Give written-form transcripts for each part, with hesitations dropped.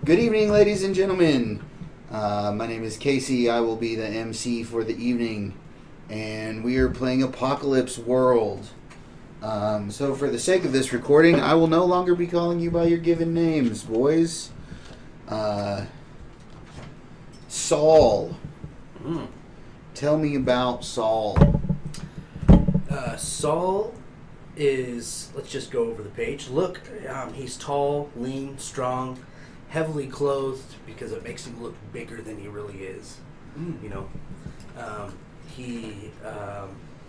Good evening, ladies and gentlemen. My name is Casey. I will be the MC for the evening, and we are playing Apocalypse World. So for the sake of this recording, I will no longer be calling you by your given names, boys. Saul. Tell me about Saul. Saul is, let's just go over the page. Look, he's tall, lean, strong, heavily clothed because it makes him look bigger than he really is. You know, he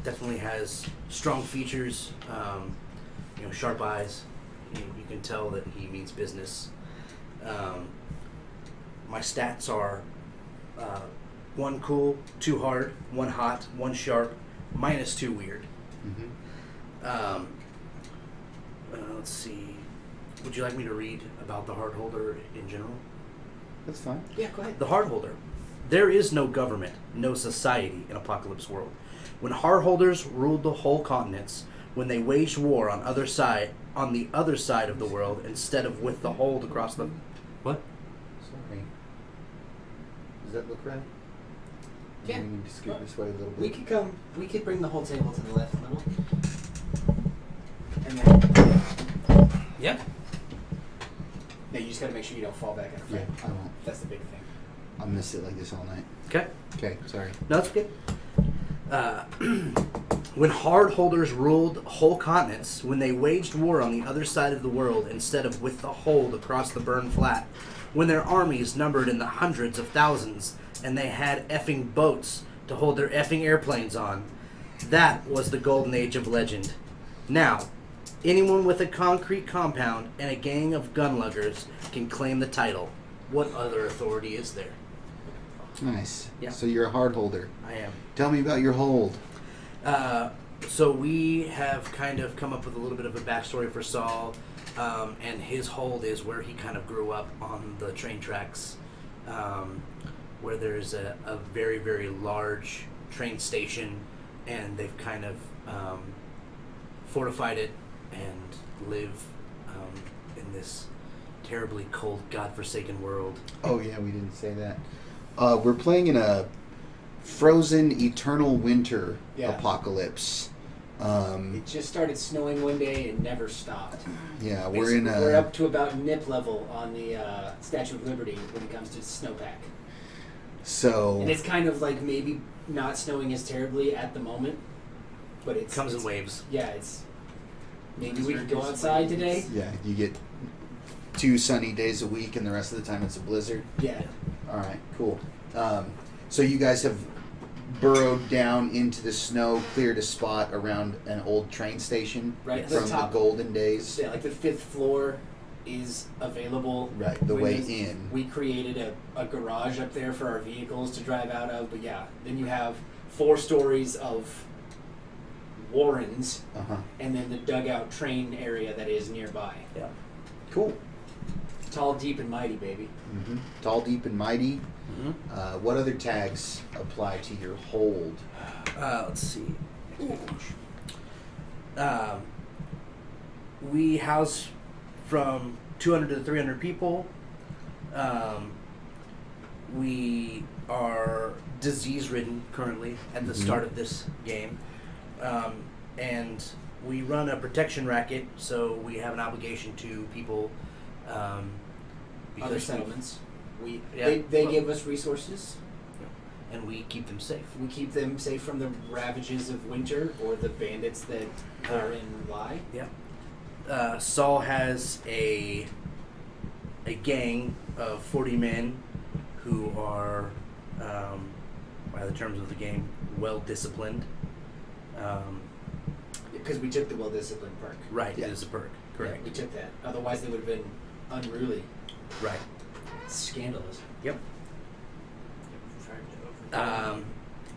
definitely has strong features. Sharp eyes. You can tell that he means business. My stats are 1 cool, 2 hard, 1 hot, 1 sharp, -2 weird. Let's see. Would you like me to read about the Hardholder in general? That's fine. Yeah, go ahead. The Hardholder. There is no government, no society in Apocalypse World. When Hardholders ruled the whole continents, when they waged war on the other side of the world instead of with the hold across the... What? Sorry. Does that look right? Yeah. We need to scoot this way a little bit. We could bring the whole table to the left a little. And then... Yeah. No, you just gotta make sure you don't fall back in a frame. Yeah, I won't. That's the big thing. I'm gonna sit like this all night. Okay. Okay, sorry. No, that's good. When Hardholders ruled whole continents, when they waged war on the other side of the world instead of with the hold across the Burn Flat, when their armies numbered in the hundreds of thousands and they had effing boats to hold their effing airplanes on, that was the golden age of legend. Now, anyone with a concrete compound and a gang of gunluggers can claim the title. What other authority is there? Nice. Yeah. So you're a hard holder. I am. Tell me about your hold. So we have kind of come up with a little bit of a backstory for Saul, and his hold is where he kind of grew up on the train tracks, where there's a very, very large train station, and they've kind of fortified it and live in this terribly cold, godforsaken world. Oh yeah, we didn't say that. We're playing in a frozen eternal winter apocalypse. It just started snowing one day and never stopped. Yeah, We're up to about nip level on the Statue of Liberty when it comes to snowpack. So and it's kind of like maybe not snowing as terribly at the moment, but it comes in waves. Yeah, it's maybe we could go outside today. Yeah, you get 2 sunny days a week, and the rest of the time it's a blizzard. Yeah. All right, cool. So you guys have burrowed down into the snow, cleared a spot around an old train station right from the golden days. Yeah, like the 5th floor is available. Right, the way in. We created a garage up there for our vehicles to drive out of, but yeah, then you have 4 stories of warrens, and then the dugout train area that is nearby. Yeah. Cool. Tall, deep, and mighty, baby. Mm-hmm. Tall, deep, and mighty. What other tags apply to your hold? Let's see. We house from 200 to 300 people. We are disease-ridden currently at the start of this game. And we run a protection racket, so we have an obligation to people. Other settlements. They give us resources. And we keep them safe. We keep them safe from the ravages of winter or the bandits that therein lie. Yeah. Saul has a gang of 40 men who are, by the terms of the game, well-disciplined. Because we took the well-disciplined perk. Right, it is a perk. Correct. Yeah, we took that. Otherwise they would have been unruly. Right. Scandalous. Yep.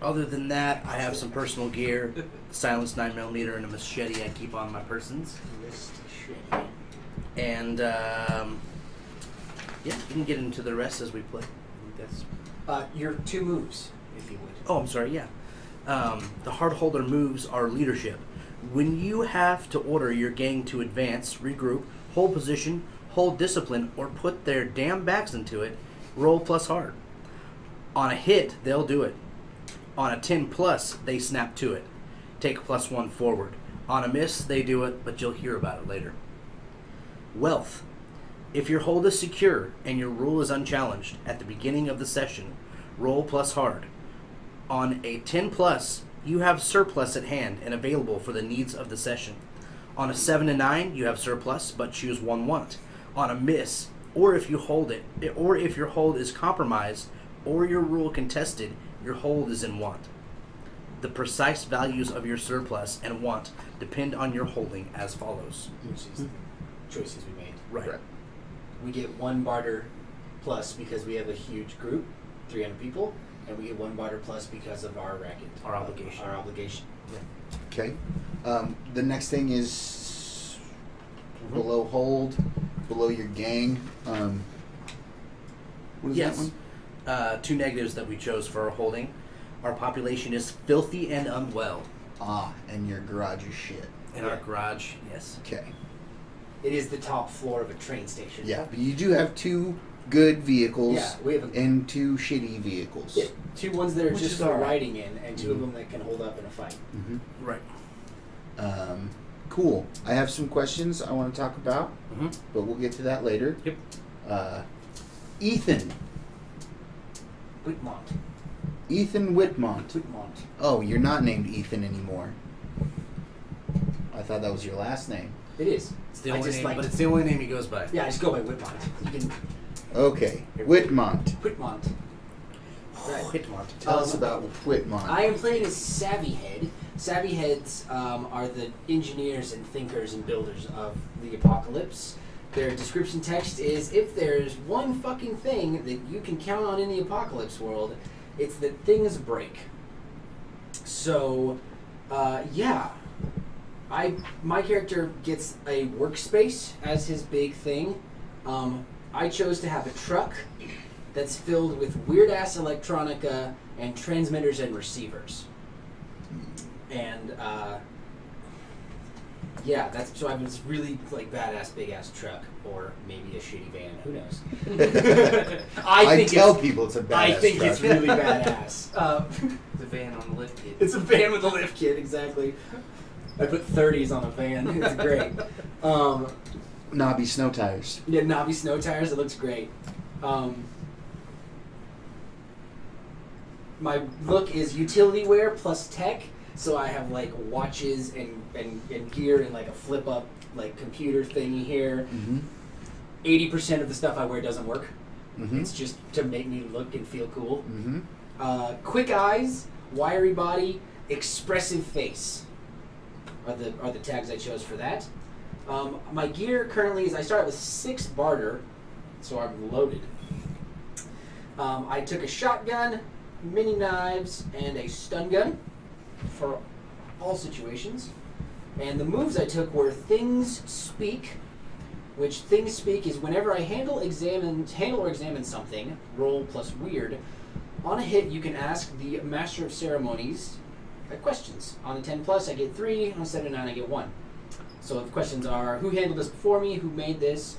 Other than that, I have some personal gear, silenced 9mm and a machete I keep on my persons. And yeah, we can get into the rest as we play. I think that's your 2 moves, if you would. Oh, I'm sorry. Yeah. The Hardholder moves are leadership. When you have to order your gang to advance, regroup, hold position, hold discipline, or put their damn backs into it, roll plus hard. On a hit, they'll do it. On a 10 plus, they snap to it. Take +1 forward. On a miss, they do it, but you'll hear about it later. Wealth. If your hold is secure and your rule is unchallenged at the beginning of the session, roll plus hard. On a 10 plus, you have surplus at hand and available for the needs of the session. On a 7 and 9, you have surplus, but choose one want. On a miss, or if your hold is compromised or your rule contested, your hold is in want. The precise values of your surplus and want depend on your holding as follows. Which is the choices we made. Right. We get 1 barter plus because we have a huge group, 300 people, and we get 1 barter plus because of our racket. Our obligation. Our obligation. Okay. The next thing is below hold, below your gang. What is that one? 2 negatives that we chose for our holding. Our population is filthy and unwell. And your garage is shit. In our garage, yes. Okay. It is the top floor of a train station. Yeah, but you do have 2 good vehicles Yeah, we have and 2 shitty vehicles. Yeah, 2 ones that are Which just is for alright. riding in, and 2 of them that can hold up in a fight. Mm-hmm. Right. Cool. I have some questions I want to talk about, but we'll get to that later. Yep. Ethan. Whitmont. Ethan Whitmont. Whitmont. Oh, you're not named Ethan anymore. I thought that was your last name. It is. It's the I only just name, like but to- it's the only name he goes by. Yeah, I just go by Whitmont. You can Okay. Whitmont. Whitmont. Right. Whitmont. Tell us about Whitmont. I am playing as Savvy Head. Savvy Heads are the engineers and thinkers and builders of the apocalypse. Their description text is, if there's one fucking thing that you can count on in the apocalypse world, it's that things break. So, yeah. My character gets a workspace as his big thing. I chose to have a truck that's filled with weird-ass electronica and transmitters and receivers. And, yeah, so I have this really, like, badass big-ass truck, or maybe a shitty van, who knows? I tell people it's a badass I think truck. it's really badass. The van on the lift kit. It's a van with a lift kit, exactly. I put 30s on a van. It's great. Knobby snow tires. Yeah, knobby snow tires. It looks great. My look is utility wear plus tech. So I have like watches and gear and like a flip up like computer thingy here. 80% of the stuff I wear doesn't work. It's just to make me look and feel cool. Quick eyes, wiry body, expressive face are the tags I chose for that. My gear currently is I start with 6 barter, so I'm loaded. I took a shotgun, mini knives, and a stun gun for all situations. And the moves I took were Things Speak, which Things Speak is whenever I handle or examine something, roll plus weird. On a hit, you can ask the Master of Ceremonies questions. On a 10 plus, I get 3. On a 7 and 9, I get 1. So the questions are, who handled this before me? Who made this?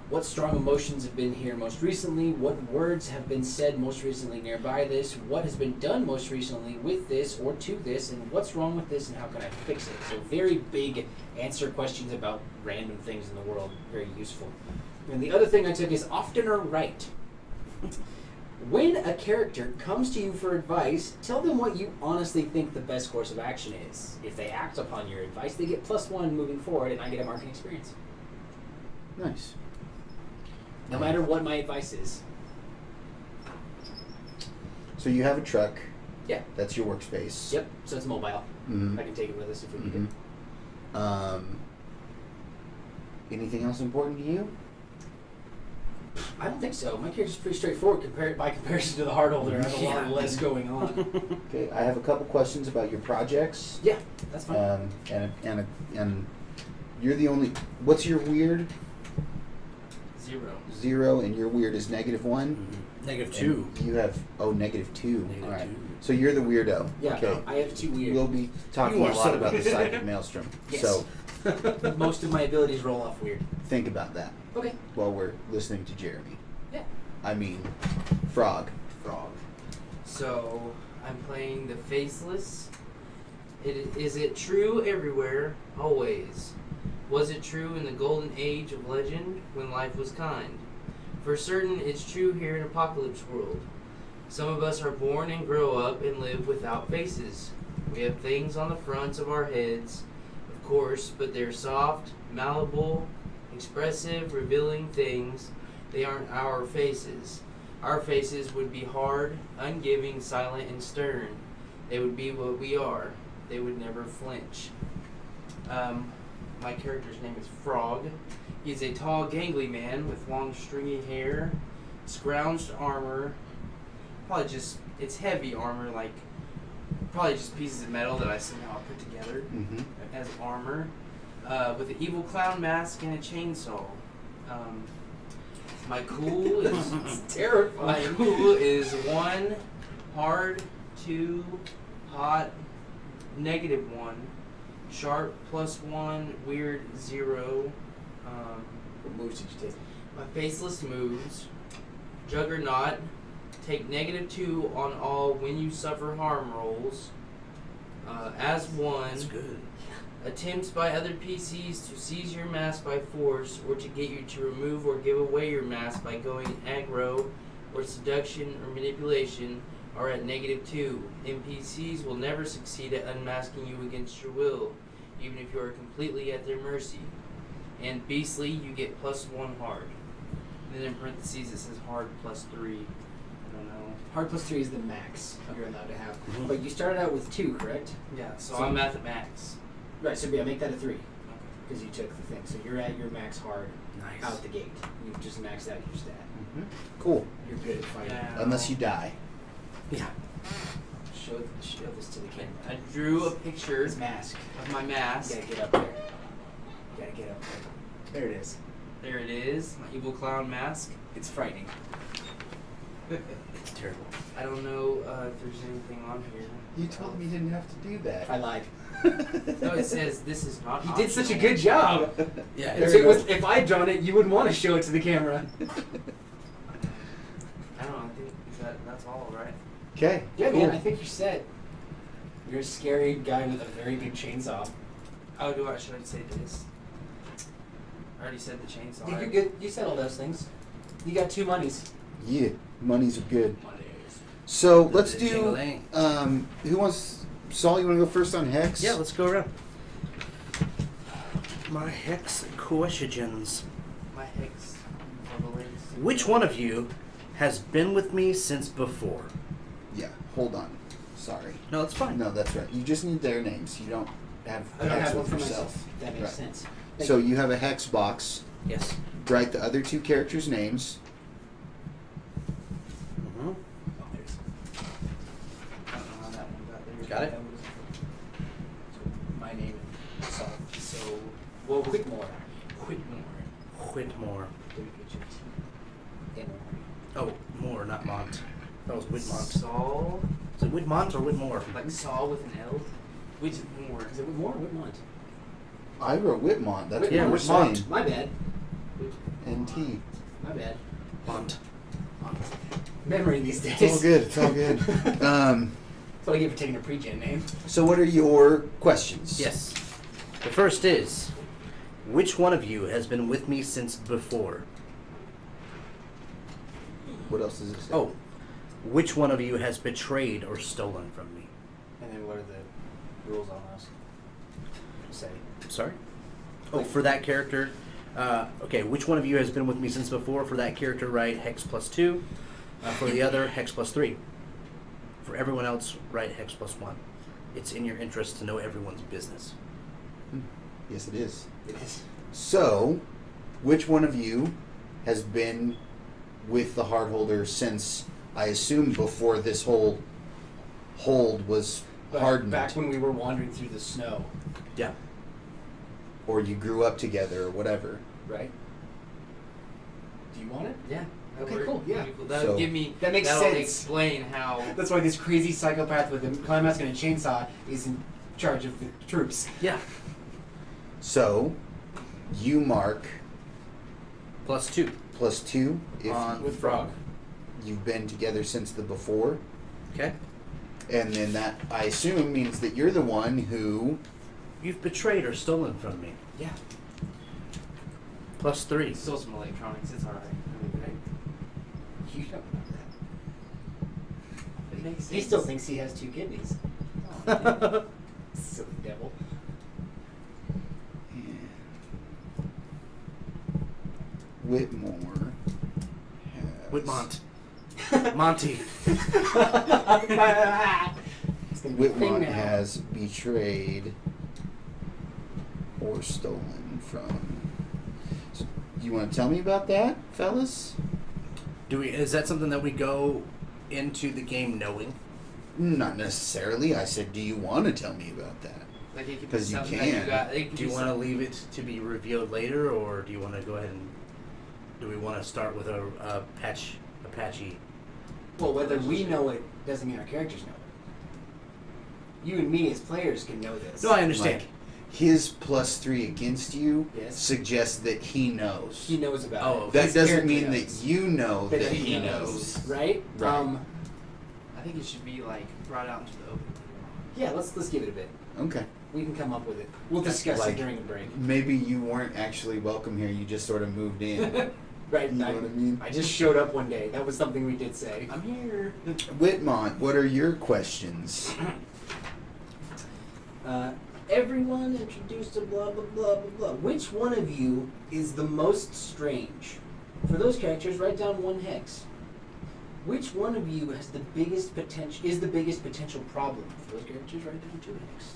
What strong emotions have been here most recently? What words have been said most recently nearby this? What has been done most recently with this or to this? And what's wrong with this and how can I fix it? So very big answer questions about random things in the world. Very useful. And the other thing I took is often or right. When a character comes to you for advice, tell them what you honestly think the best course of action is. If they act upon your advice, they get +1 moving forward, and I get a marketing experience. Nice. No matter what my advice is. So you have a truck. Yeah. That's your workspace. Yep. So it's mobile. I can take it with us if we need it. Anything else important to you? I don't think so. My character's pretty straightforward by comparison to the hard holder. I have a lot less going on. Okay, I have a couple questions about your projects. Yeah, that's fine. And you're the only. What's your weird? 0. 0, and your weird is -1. -2. And you have -2. -2. All right. So you're the weirdo. Yeah, Okay. I have 2 weird. We'll be talking You a are lot so about the weird. psychic maelstrom. Yes. So, Most of my abilities roll off weird. Think about that Okay. while we're listening to Jeremy. Yeah. I mean, Frog. Frog. So, I'm playing the Faceless. Is it true everywhere, always? Was it true in the golden age of legend, when life was kind? For certain, it's true here in Apocalypse World. Some of us are born and grow up and live without faces. We have things on the fronts of our heads, of course, but they're soft, malleable, expressive, revealing things. They aren't our faces. Our faces would be hard, ungiving, silent, and stern. They would be what we are. They would never flinch. My character's name is Frog. He's a tall, gangly man with long, stringy hair, scrounged armor. It's heavy armor, like probably just pieces of metal that I somehow put together Mm-hmm. as armor, with an evil clown mask and a chainsaw. My cool is It's terrifying. my cool is 1 hard, 2 hot, -1 sharp +1 weird 0. What moves did you take? My faceless moves. Juggernaut. Take -2 on all when you suffer harm rolls. As 1. That's good. Attempts by other PCs to seize your mask by force or to get you to remove or give away your mask by going aggro or seduction or manipulation are at -2. NPCs will never succeed at unmasking you against your will, even if you are completely at their mercy. And beastly, you get +1 hard. Then in parentheses it says hard +3. I don't know. Hard +3 is the max you're allowed to have. Mhm. But you started out with 2, correct? Yeah, so So- I'm at the max. Right, so yeah, make that a 3. Because you took the thing. So you're at your max hard Nice. out the gate. You've just maxed out your stat. Mm-hmm. Cool. You're good at fighting. Yeah. Unless you die. Yeah. Show this to the camera. I drew a picture His mask. of my You mask. gotta get up there. You gotta get up there. There it is. There it is, my evil clown mask. It's frightening. It's terrible. I don't know if there's anything on here. You told me you didn't have to do that. I lied. No, it says this is not. You did such a optional. good job. Yeah. If, it was, if I'd drawn it, you wouldn't want to show it to the camera. I don't know. I think that's all right. Okay. Yeah, cool. man, I think you're set. You're a scary guy with a very big chainsaw. Oh, should I say this? I already said the chainsaw. Yeah, you're good. You said all those things. You got 2 monies. Yeah, monies are good. Monies. So let's do. Jingling. Who wants? Saul, you want to go first on Hex? Yeah, let's go around. My hex questions. My hex. Which one of you has been with me since before? Yeah. Hold on. Sorry. No, it's fine. No, that's right. You just need their names. You don't have I don't Hex have one with for yourself. myself. That makes Right. sense. So you have a Hex box. Yes. Write the other 2 characters' names. Mm-hmm. Oh, there's. I don't know how that one got there. Got it? That was- so my name and Saul. So, Well, Whitmore. Whitmore. W-H-I-T. Oh, Moore, not Mont. That was Whitmont. Saul, Is it Whitmont or Whitmore? like Saul with an L. Which is more? Is it Whitmore or Whitmont? I wrote Whitmont. That's Yeah, what we're Whitmont. saying. My bad. NT. My bad. Mont. Memory these days. It's all good. It's all good. That's what I get for taking a pre-gen name. So what are your questions? Yes. The first is, which one of you has been with me since before? What else does it say? Oh, which one of you has betrayed or stolen from me? And then what are the rules on those? Say. Sorry? Oh, for that character. Okay, which one of you has been with me since before? For that character, write Hex +2. For the other, Hex +3. For everyone else, write Hex +1. It's in your interest to know everyone's business. Yes, it is. It is. So, which one of you has been with the hard holder since, I assume, before this whole hold was hardened? Back when we were wandering through the snow, Yeah. Or you grew up together or whatever. right? Do you want it? Yeah. that Okay, worked. cool, yeah. Pretty cool. That'll So- give me. That makes that'll sense. explain how. That's why this crazy psychopath with a climb mask and a chainsaw is in charge of the troops. Yeah. So, you mark +2 +2 if on With Frog. you've been together since the before. Okay. And then that, I assume, means that you're the one who... You've betrayed or stolen from me. Yeah. +3. Still some electronics. It's alright. You don't know that. It makes sense. He still thinks he has 2 kidneys. Oh, Silly devil. Whitmore has... Whitmont. Monty. It's gonna be a thing Whitmont now. has betrayed or stolen from... So, you want to tell me about that, fellas? Is that something that we go into the game knowing? Not necessarily. I said, do you want to tell me about that? Like it could be 'Cause you something can. that you got. It could Do you be want to some- leave it to be revealed later, or do you want to go ahead and... Do we want to start with a Apache? Well, whether we know it doesn't mean our characters know it. You and me as players can know this. No, I understand. Like, his +3 against you Yes. suggests that he knows. He knows about Oh, it. That His doesn't character mean knows. that you know that, That he knows. Right? Right. I think it should be like brought out into the open. Yeah, let's give it a bit. Okay. We can come up with it. We'll discuss Like- it during a break. Maybe you weren't actually welcome here. You just sort of moved in. Right. You know what I mean? I just showed up one day. That was something we did say. I'm here. Whitmont, what are your questions? Everyone introduced to blah blah blah blah blah. Which one of you is the most strange? For those characters, write down 1 hex. Which one of you has the biggest potential? Is the biggest potential problem? For those characters, write down 2 hex.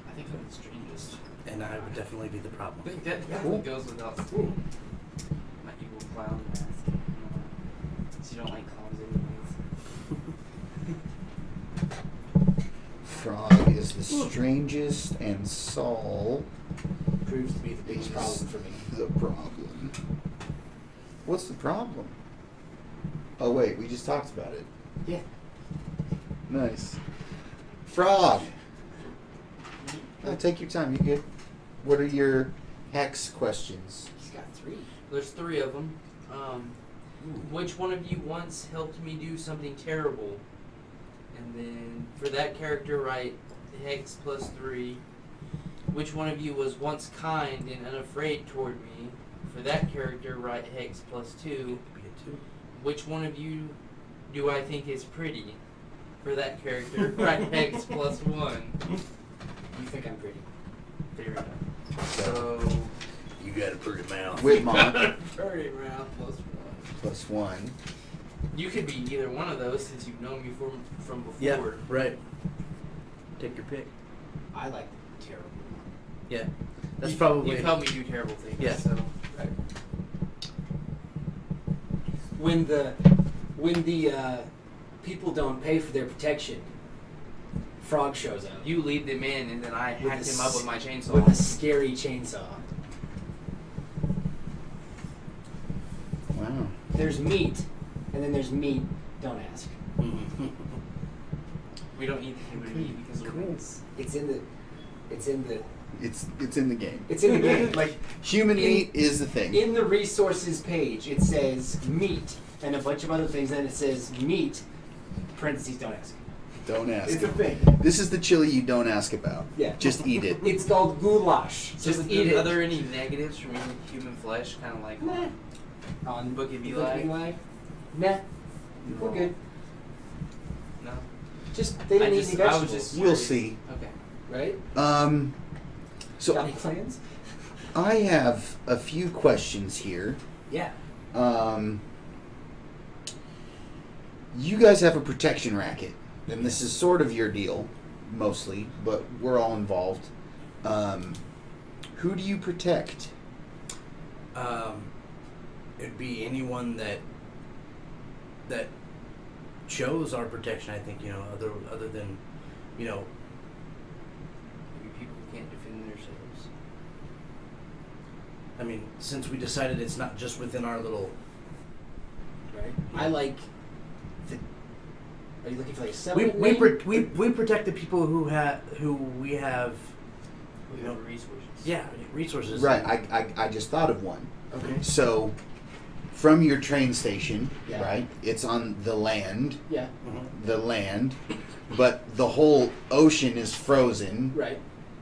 I think I'm the strangest. And I would definitely be the I problem. think that Yeah. definitely goes without saying. My evil clown mask. So you don't like clowns anyways. Frog is the strangest, and Saul Proves to be the biggest problem for me. the problem. What's the problem? Oh wait, we just talked about it. Yeah. Nice. Frog. No, take your time. You good? What are your hex questions? He's got 3. There's 3 of them. Which one of you once helped me do something terrible? And then for that character, write hex +3. Which one of you was once kind and unafraid toward me? For that character, write hex +2. Be a 2. Which one of you do I think is pretty? For that character, write hex +1. You think I'm pretty? There we go. So you got a pretty mouth. Whitmont Pretty round +1. +1. You could be either one of those since you've known me from before. Yeah, right. Take your pick. I like terrible. Yeah, that's You- probably. You've helped me do terrible things. Yeah. So Right. When the people don't pay for their protection, Frog shows up you lead them in, and then I With hacked a him up s- with my chainsaw. with a scary chainsaw. Wow. There's meat, and then there's meat. Don't ask. We don't need the human meat because we're Cool. It's in the It's in the game. It's in the game. Like Human In- meat is the thing. in the resources page, it says meat and a bunch of other things. Then it says meat. Parentheses. Don't ask. Don't ask. It's a thing. This is the chili you don't ask about. Yeah. Just eat it. It's called goulash. So Just eat Are it. there any negatives from eating human flesh? Kind of like Nah. On Book of Book Eli? Nah. We're good. No. Just they didn't eat any I was vegetables. just We'll curious. see. Okay. Right? So Got any plans? I have a few questions here. Yeah. You guys have a protection racket, and this is sort of your deal, mostly, but we're all involved. Who do you protect? It'd be anyone that chose our protection. I think other than Maybe people who can't defend themselves. I mean, since we decided it's not just within our little. Right. I like. Are you looking for like a We settlement we, name? we protect the people who we have We have resources. Yeah, resources. Right. I just thought of one. Okay. So, from your train station, Yeah. right? It's on the land. Yeah. The land, but the whole ocean is frozen. Right.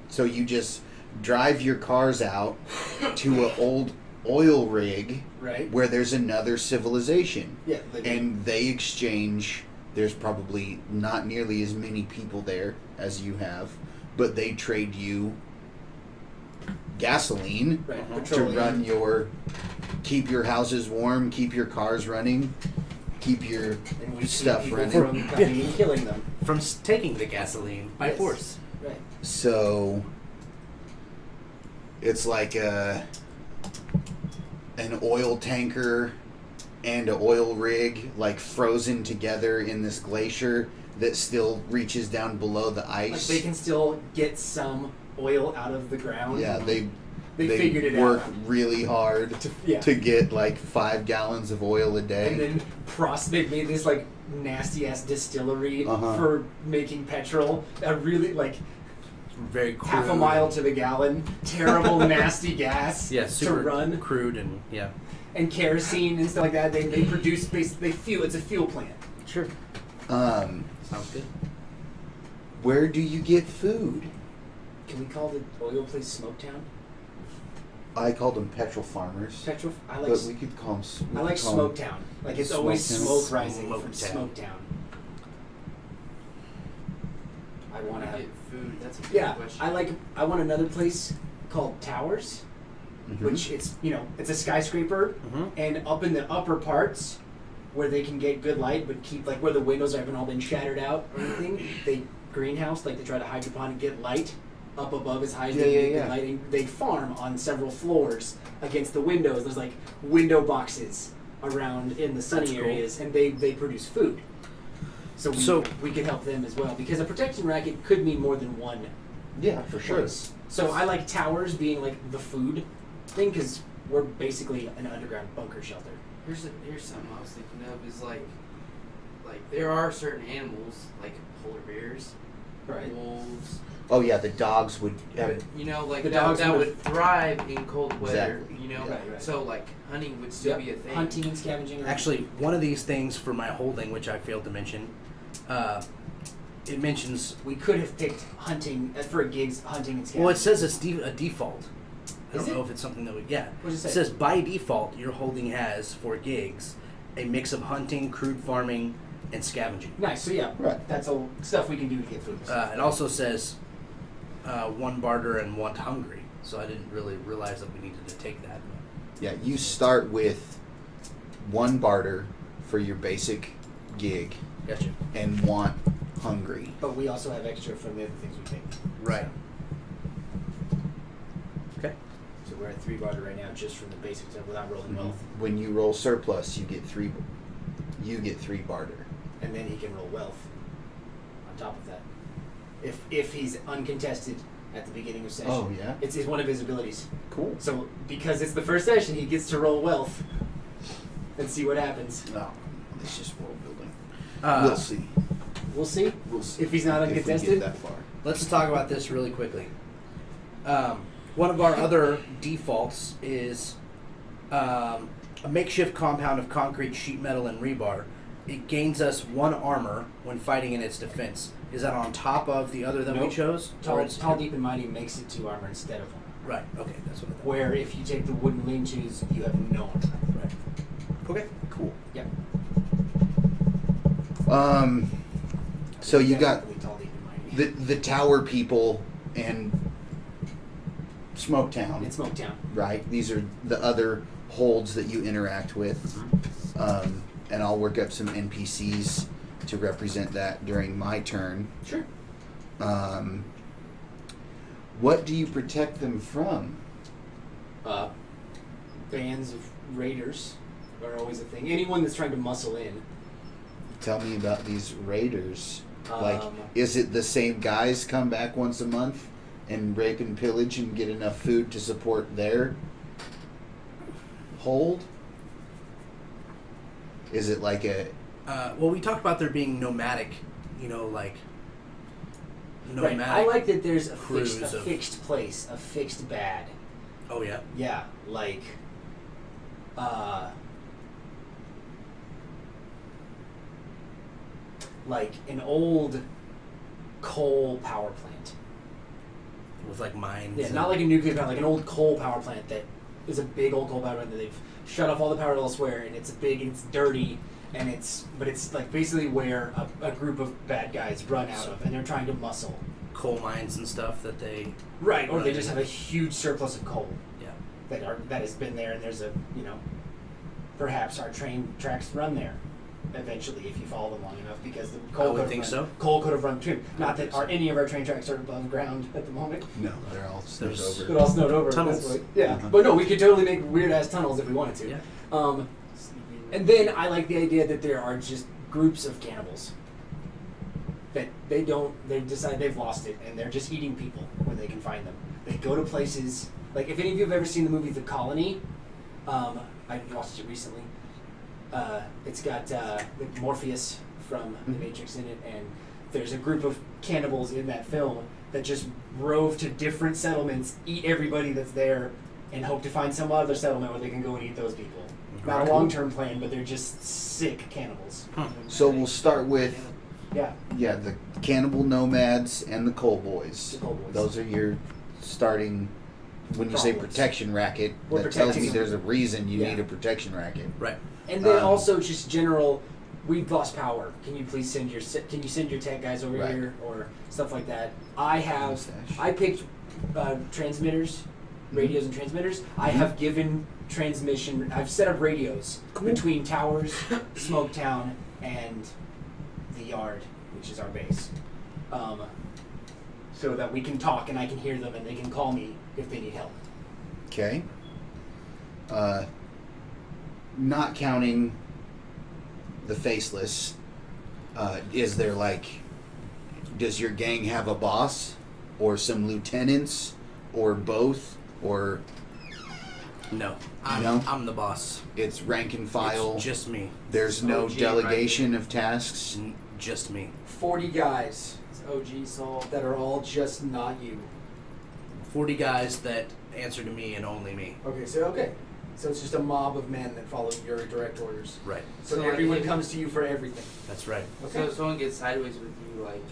So you just drive your cars out to an old oil rig Right. where there's another civilization. Yeah. And they exchange. There's probably not nearly as many people there as you have, but they trade you gasoline right. Uh-huh. to Petroleum. run keep your houses warm, keep your cars running, keep your and we stuff keep running. people from coming and killing them. From taking the gasoline by Yes. force. Right. So it's like an oil tanker and an oil rig like frozen together in this glacier that still reaches down below the Like ice. they can still get some oil out of the ground. Yeah, they figured it work out. really hard Yeah. to get like 5 gallons of oil a day. And then they've made this like nasty ass distillery Uh-huh. for making petrol. A really like Very crude. half a mile to the gallon, terrible nasty gas Yeah, super to run, crude and yeah. and kerosene and stuff like that. They produce they fuel. It's a fuel plant. Sure. Sounds good. Where do you get food? Can we call the oil place Smoketown? I called them petrol farmers, Petrol. I like. but we could call them. I like Smoketown. Like it's always Smoketown. smoke rising from Smoketown. Smoketown. I I want want to to have. get food. That's a good Yeah, question. I want another place called Towers, Mm-hmm. which it's it's a skyscraper, Mm-hmm. and up in the upper parts where they can get good light, but keep like where the windows haven't all been shattered out or anything. They greenhouse like they try to hydroponic get light up above as high as they can get good lighting. They farm on several floors against the windows. There's like window boxes around in the sunny That's cool. areas, and they produce food. So we can help them as well, because a protection racket could mean more than one Yeah, for sure. place. So I like Towers being like the food thing, because we're basically an underground bunker shelter. Here's something I was thinking of is like there are certain animals like polar bears, Right. wolves. Oh yeah, the dogs would. But, you know, like The that, dogs that would- would thrive in cold weather. Exactly. You know, Right, right. so like hunting would still Yep. be a thing. Hunting and scavenging. are- Actually, one of these things for my holding, which I failed to mention, it mentions. we could have picked hunting for gigs, hunting and scavenging. Well, it says it's a default. I Is don't know it? if it's something that would. Yeah. What does It it say? says by default, your holding has for gigs a mix of hunting, crude farming, and scavenging. Nice. So yeah, Right. that's all stuff we can do to get food. It also says one barter and one hungry. So I didn't really realize that we needed to take that. Yeah, you start with 1 barter for your basic gig Gotcha. and want hungry. But we also have extra from the other things we take. Right. Okay. So we're at 3 barter right now, just from the basic stuff without rolling wealth, When you roll surplus, you get 3. You get 3 barter. and then he can roll wealth on top of that. If he's uncontested at the beginning of session. Oh, yeah? It's one of his abilities. Cool. So because it's the first session, he gets to roll wealth and see what happens. Oh, it's just world building. Uh, we'll see. We'll see. We'll see If he's not we uncontested? get that far. Let's talk about this really quickly. One of our other defaults is a makeshift compound of concrete, sheet metal, and rebar. It gains us 1 armor when fighting in its defense. Is that on top of the other that we Nope. chose? Or Tall, it's- tall, deep, and mighty makes it 2 armor instead of 1. Right. Okay, that's what I thought. Where if you take the wooden lean-tos, you have no armor. Right. Okay. Cool. Yep. So you got Definitely tall, deep, and mighty. the tower people and Smoketown, In Smoketown. right? These are the other holds that you interact with. And I'll work up some NPCs to represent that during my turn. Sure. What do you protect them from? Bands of raiders are always a thing. Anyone that's trying to muscle in. Tell me about these raiders. Like, Um, is it the same guys come back once a month and rape and pillage and get enough food to support their hold? Is it like a... Well, we talked about there being nomadic, like nomadic. I like that there's a cruise fixed place, a fixed bad. Oh yeah. Yeah, like, like an old coal power plant. With like mines. Yeah, not like a nuclear plant, like an old coal power plant that is a big old coal power plant that they've shut off all the power elsewhere, and it's big, and it's dirty, and it's like basically where a group of bad guys run out of, and they're trying to muscle. Coal mines and stuff that they. Right, or they just have a huge surplus of coal. Yeah. That has been there, and there's a perhaps our train tracks run there eventually if you follow them long enough, because the coal coal could have run between. Not that any of our train tracks are above ground at the moment. No, they're all snowed over. They're all snowed over tunnels. at this point. Yeah, but no, we could totally make weird ass tunnels if we wanted to. Yeah. And then I like the idea that there are just groups of cannibals that they decide they've lost it, and they're just eating people when they can find them. They go to places, like if any of you have ever seen the movie The Colony, I watched it recently. It's got Morpheus from The Matrix in it, and there's a group of cannibals in that film that just rove to different settlements, eat everybody that's there, and hope to find some other settlement where they can go and eat those people. Not a long-term plan, but they're just sick cannibals. So we'll start with Yeah. the cannibal nomads and the coal boys. The coal boys. Those are your starting. When you say Problems. protection racket, We're that tells protecting me them. there's a reason you Yeah. need a protection racket. Right. And then Um, also just general, we've lost power. Can you please send your tech guys over Right. here or stuff like that? Mustache. I picked transmitters, radios and transmitters. I have given transmission. I've set up radios between towers, Smoketown, and the yard, which is our base, so that we can talk and I can hear them and they can call me if they need help. Okay. Not counting the faceless, is there does your gang have a boss or some lieutenants or both, or No. No? I'm the boss. it's rank and file? It's just me. There's no OG delegation of tasks. Just me. 40 guys It's OG Saul. that are all just not you. 40 guys that answer to me and only me. Okay, so it's just a mob of men that follow your direct orders. Right. So, So, like, everyone if- comes to you for everything. That's right. So if someone gets sideways with you, like,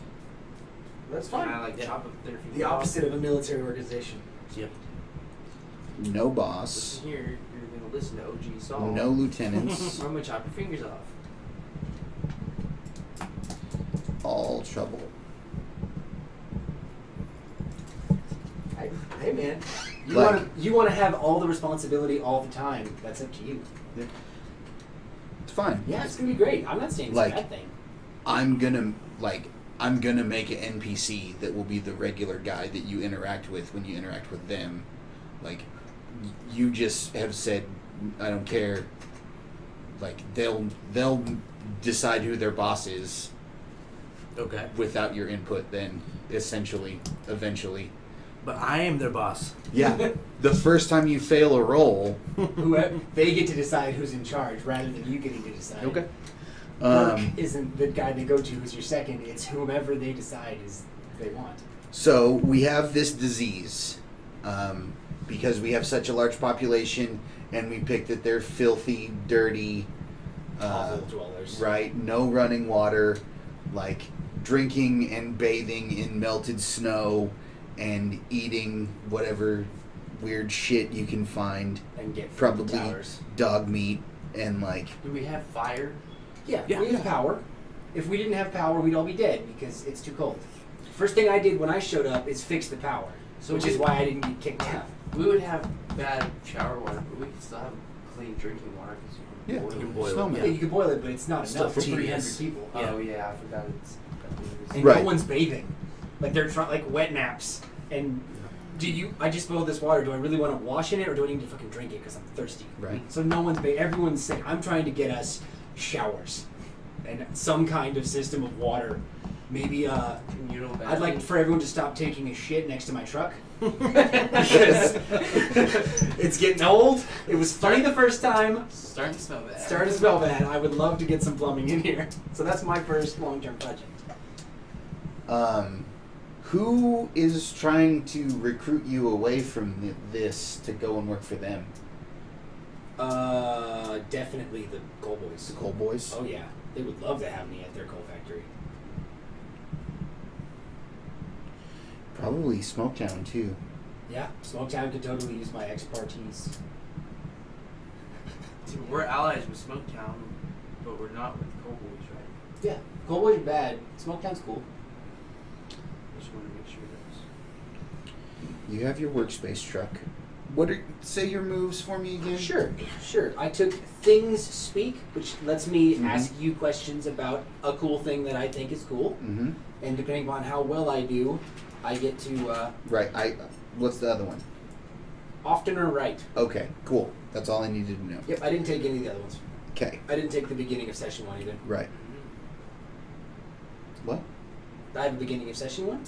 That's can fine. I like Yeah. chop up their feet? The opposite of a military organization. Yep. No boss. Listen here, you're gonna listen to OG Saul. No lieutenants. Or I'm gonna chop your fingers off. All trouble. Hey man, Like- you want to have all the responsibility all the time. That's up to you. It's fine. Yeah, it's gonna be great. I'm not saying it's Like- a bad thing. I'm gonna make an NPC that will be the regular guy that you interact with when you interact with them. Like, you just have said, I don't care. Like, they'll decide who their boss is Okay. without your input. Then, eventually. But I am their boss. Yeah. The first time you fail a roll. Whoever they get to decide who's in charge rather than you getting to decide. Burke isn't the guy they go to who's your second. It's whomever they decide is they want. So we have this disease because we have such a large population, and we picked that they're filthy, dirty, Awful dwellers. right? No running water, like drinking and bathing in melted snow, and eating whatever weird shit you can find. And get from the Probably towers. dog meat and like Do we have fire? Yeah, Yeah. we have power. If we didn't have power, we'd all be dead because it's too cold. First thing I did when I showed up is fix the power, So which is why I didn't get kicked out. We would have bad shower water, but we could still have clean drinking water because you Yeah, can boil you can it. boil it. snowman. Yeah, you can boil it, but it's not Still enough for tedious. 300 people. Oh yeah, I forgot it's. And Right. no one's bathing. Like they're trying, like wet naps. And I just boiled this water. Do I really want to wash in it, or do I need to fucking drink it because I'm thirsty? Right. So no one's everyone's sick. I'm trying to get us showers and some kind of system of water. Maybe You know, I'd like for everyone to stop taking a shit next to my truck. Because it's getting old. It was funny the first time. starting to smell bad. Starting to smell bad. I would love to get some plumbing in here. So that's my first long-term project. Who is trying to recruit you away from this to go and work for them? Definitely the Coal Boys. The Coal Boys? Oh yeah, they would love to have me at their coal factory. Probably Smoketown, too. Yeah, Smoketown could totally use my expertise. Dude, we're allies with Smoketown, but we're not with Coal Boys, right? Yeah, Coal Boys are bad. Smoketown's cool. Just want to make sure that's. You have your workspace truck. Say your moves for me again? Sure. I took Things Speak, which lets me Mhm. ask you questions about a cool thing that I think is cool. Mm-hmm. And depending upon how well I do, I get to Right. What's the other one? often or right. Okay, cool. That's all I needed to know. Yep, I didn't take any of the other ones. Okay, I didn't take the beginning of session one either. right. What? I have a beginning of session one.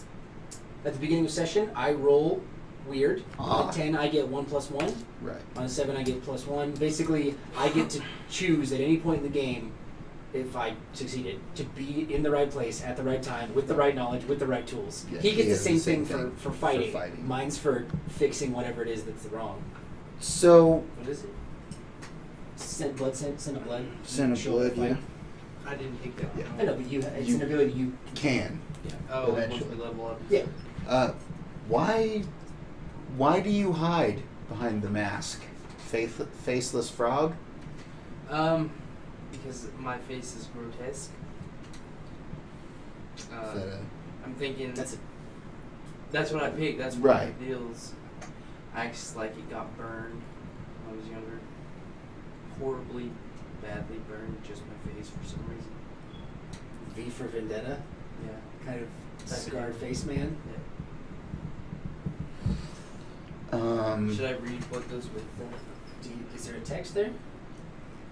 At the beginning of session, I roll weird. On Ah. a 10, I get 1 + 1. Right. On a 7, I get +1. Basically, I get to choose at any point in the game, if I succeeded, to be in the right place at the right time with the right knowledge, with the right tools. Yeah, he gets he the has same, the same thing, thing for fighting. for fighting. Mine's for fixing whatever it is that's wrong. So, What is it? Send of blood. Scent of Show Blood, fight. yeah. I didn't take that. Yeah. I know, but it's You- an ability you. can. Oh, Eventually. once we level up. Yeah. Why do you hide behind the mask? Faceless frog? Because my face is grotesque. Is that I'm thinking That's that's what I picked. That's what Right. it feels. Acts like it got burned when I was younger. Horribly, badly burned. Just my face for some reason. V for Vendetta, Yeah. kind of Type of scarred deal. face man. Should I read what goes with that? Is there a text there?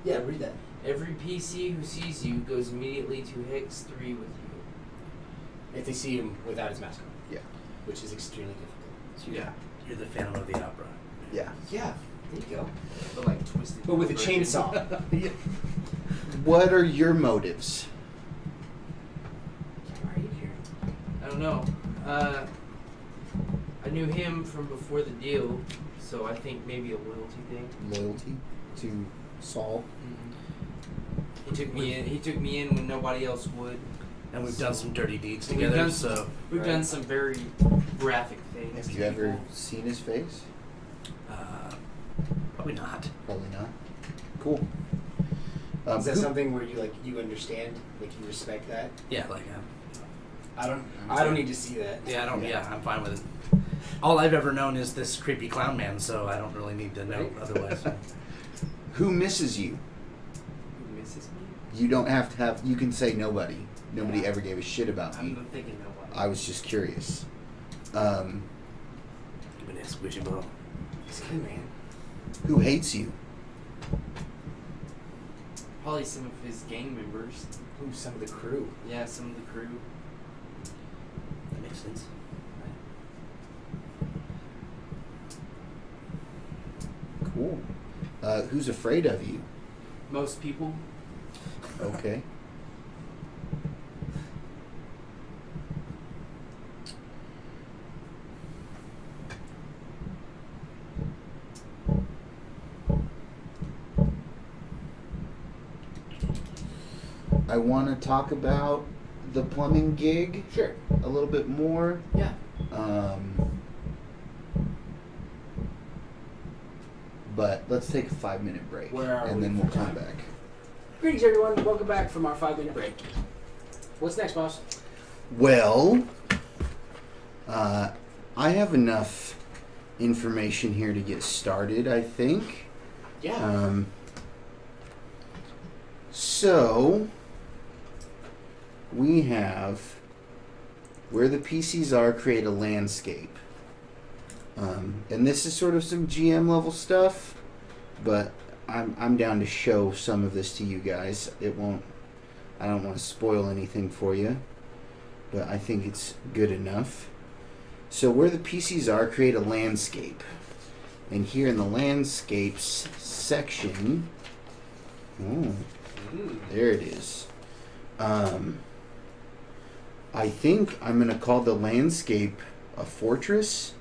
Yeah, read that. Every PC who sees you goes immediately to Hex 3 with you. If they see him without his mask on. Yeah. Which is extremely difficult. So you're the Phantom of the Opera. Yeah. Yeah, there you go. But like twisted. But with a version. chainsaw. Yeah. What are your motives? Why are you here? I don't know. I knew him from before the deal, so I think maybe a loyalty thing. Loyalty to Saul? He took me in. He took me in when nobody else would. And we've done some dirty deeds We've together, done so We've Right. done some very graphic things. Have to you ever people. seen his face? probably not. Probably not. Cool. Is that who- something where you understand, like you respect that? Yeah, like I don't need to see that. yeah, I don't. Yeah. Yeah, I'm fine with it. All I've ever known is this creepy clown man, so I don't really need to know Right. otherwise. Who misses you? Who misses me? You don't have to have. You can say nobody. Nobody ever gave a shit about me. I'm thinking nobody. I was just curious. Give me that squishy ball. It's good, man. Who hates you? Probably some of his gang members. Ooh, some of the crew. Yeah, some of the crew. That makes sense. Cool. Who's afraid of you? Most people. Okay. I want to talk about the plumbing gig Sure. a little bit more. Yeah. But let's take a 5-minute break. Where are and we then for we'll come time? back. Greetings, everyone. Welcome back from our 5-minute break. What's next, boss? Well, I have enough information here to get started, I think. Yeah. So, we have where the PCs are, create a landscape. And this is sort of some GM level stuff, but I'm down to show some of this to you guys. I don't want to spoil anything for you, but I think it's good enough. So where the PCs are, create a landscape. And here in the landscapes section, there it is. I think I'm going to call the landscape a fortress.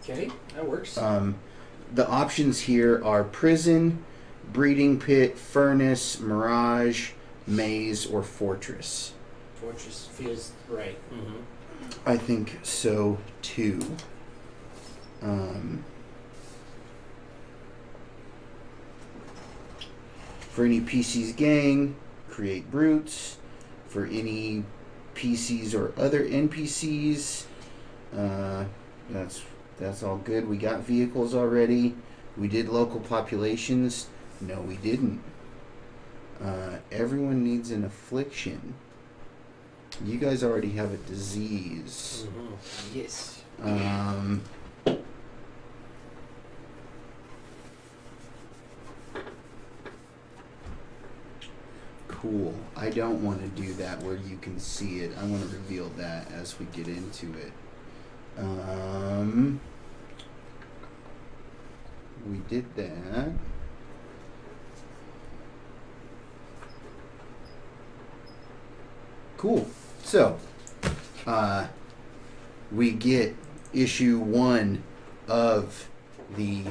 Okay, that works. The options here are prison, breeding pit, furnace, mirage, maze, or fortress. Fortress feels right. Mm-hmm. I think so too. For any PCs gang, create brutes. For any PCs or other NPCs, that's all good. We got vehicles already. We did local populations. No, we didn't. Everyone needs an affliction. You guys already have a disease. Mm-hmm. Yes. Cool. I don't want to do that where you can see it. I want to reveal that as we get into it. We did that. Cool. So, we get issue 1 of the